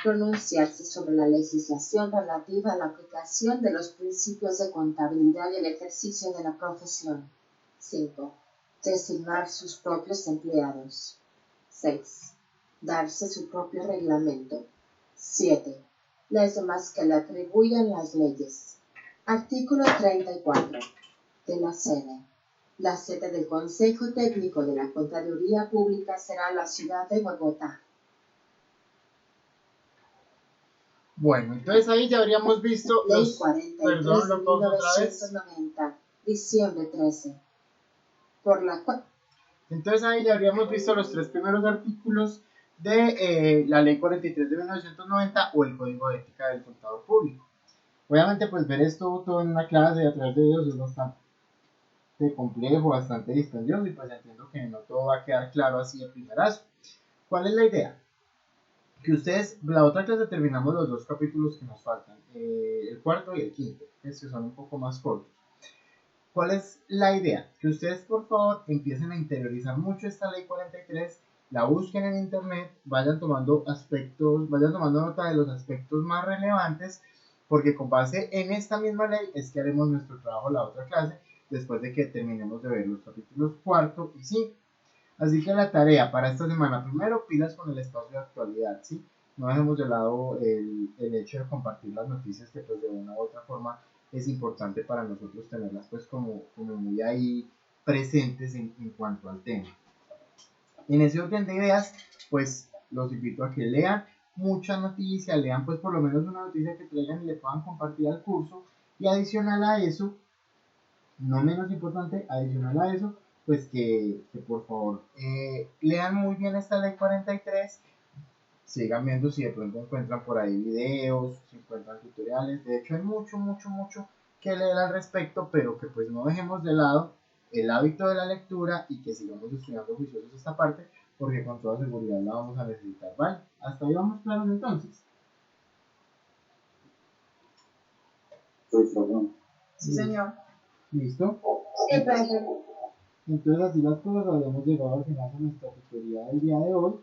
Pronunciarse sobre la legislación relativa a la aplicación de los principios de contabilidad y el ejercicio de la profesión. 5. Designar sus propios empleados. 6. Darse su propio reglamento. 7. Las demás que le atribuyan las leyes. Artículo 34. De la sede. La sede del Consejo Técnico de la Contaduría Pública será la ciudad de Bogotá. Bueno, entonces ahí ya habríamos visto Ley los... 43 Perdón, de lo pauso otra vez. 1990, diciembre 13, por la cual... Entonces ahí ya habríamos visto los 3 primeros artículos de la Ley 43 de 1990 o el Código de Ética del Contador Público. Obviamente pues ver esto todo en una clase y a través de videos es bastante complejo, bastante dispendioso y pues entiendo que no todo va a quedar claro así de primerazo. ¿Cuál es la idea? Que ustedes, la otra clase terminamos los 2 capítulos que nos faltan, el cuarto y el quinto, que son un poco más cortos. ¿Cuál es la idea? Que ustedes por favor empiecen a interiorizar mucho esta ley 43, la busquen en internet, vayan tomando nota de los aspectos más relevantes, porque con base en esta misma ley es que haremos nuestro trabajo la otra clase, después de que terminemos de ver los capítulos cuarto y 5. Así que la tarea para esta semana, primero, pilas con el espacio de actualidad, ¿sí? No dejemos de lado el hecho de compartir las noticias que pues de una u otra forma es importante para nosotros tenerlas pues como muy ahí presentes en cuanto al tema. En ese orden de ideas, pues los invito a que lean mucha noticia, lean pues por lo menos una noticia que traigan y le puedan compartir al curso, y adicional a eso, no menos importante, adicional a eso, pues que por favor lean muy bien esta ley 43, sigan viendo si de pronto encuentran por ahí videos, si encuentran tutoriales. De hecho hay mucho que leer al respecto, pero que pues no dejemos de lado el hábito de la lectura y que sigamos estudiando juiciosos esta parte, porque con toda seguridad la vamos a necesitar, ¿vale? Hasta ahí vamos claros entonces. Sí, señor. ¿Listo? Sí, profe. Entonces así las cosas, habíamos llegado al final de nuestra tutoría del día de hoy.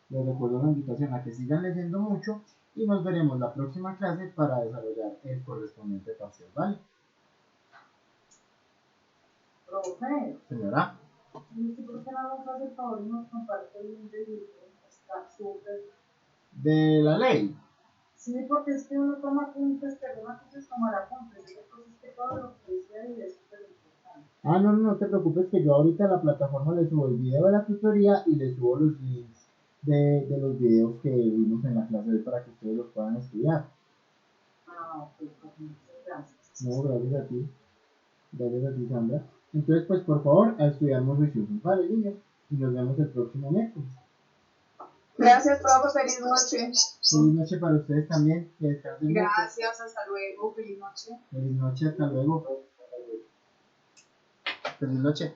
Les recuerdo la invitación a que sigan leyendo mucho y nos veremos la próxima clase para desarrollar el correspondiente parcial, ¿vale? Profe, Señora, ¿y si por qué no nos hace el favor y nos comparte el link del libro? Está súper. de la ley. Sí, porque es que uno toma apuntes, pero una cosa es tomar apuntes, y otra cosa es que todo lo que dice ahí es súper importante. No te preocupes que yo ahorita a la plataforma le subo el video de la tutoría y le subo los links de los videos que vimos en la clase de hoy para que ustedes los puedan estudiar. Ah, ok, pues muchas gracias. No, gracias a ti, Sandra. Entonces, pues por favor, a estudiar muy juiciosos, ¿vale, niños? Y nos vemos el próximo miércoles. Gracias, profe. Feliz noche. Feliz noche para ustedes también. Que descansen mucho. Gracias, hasta luego. Feliz noche. Feliz noche, hasta luego. Feliz noche.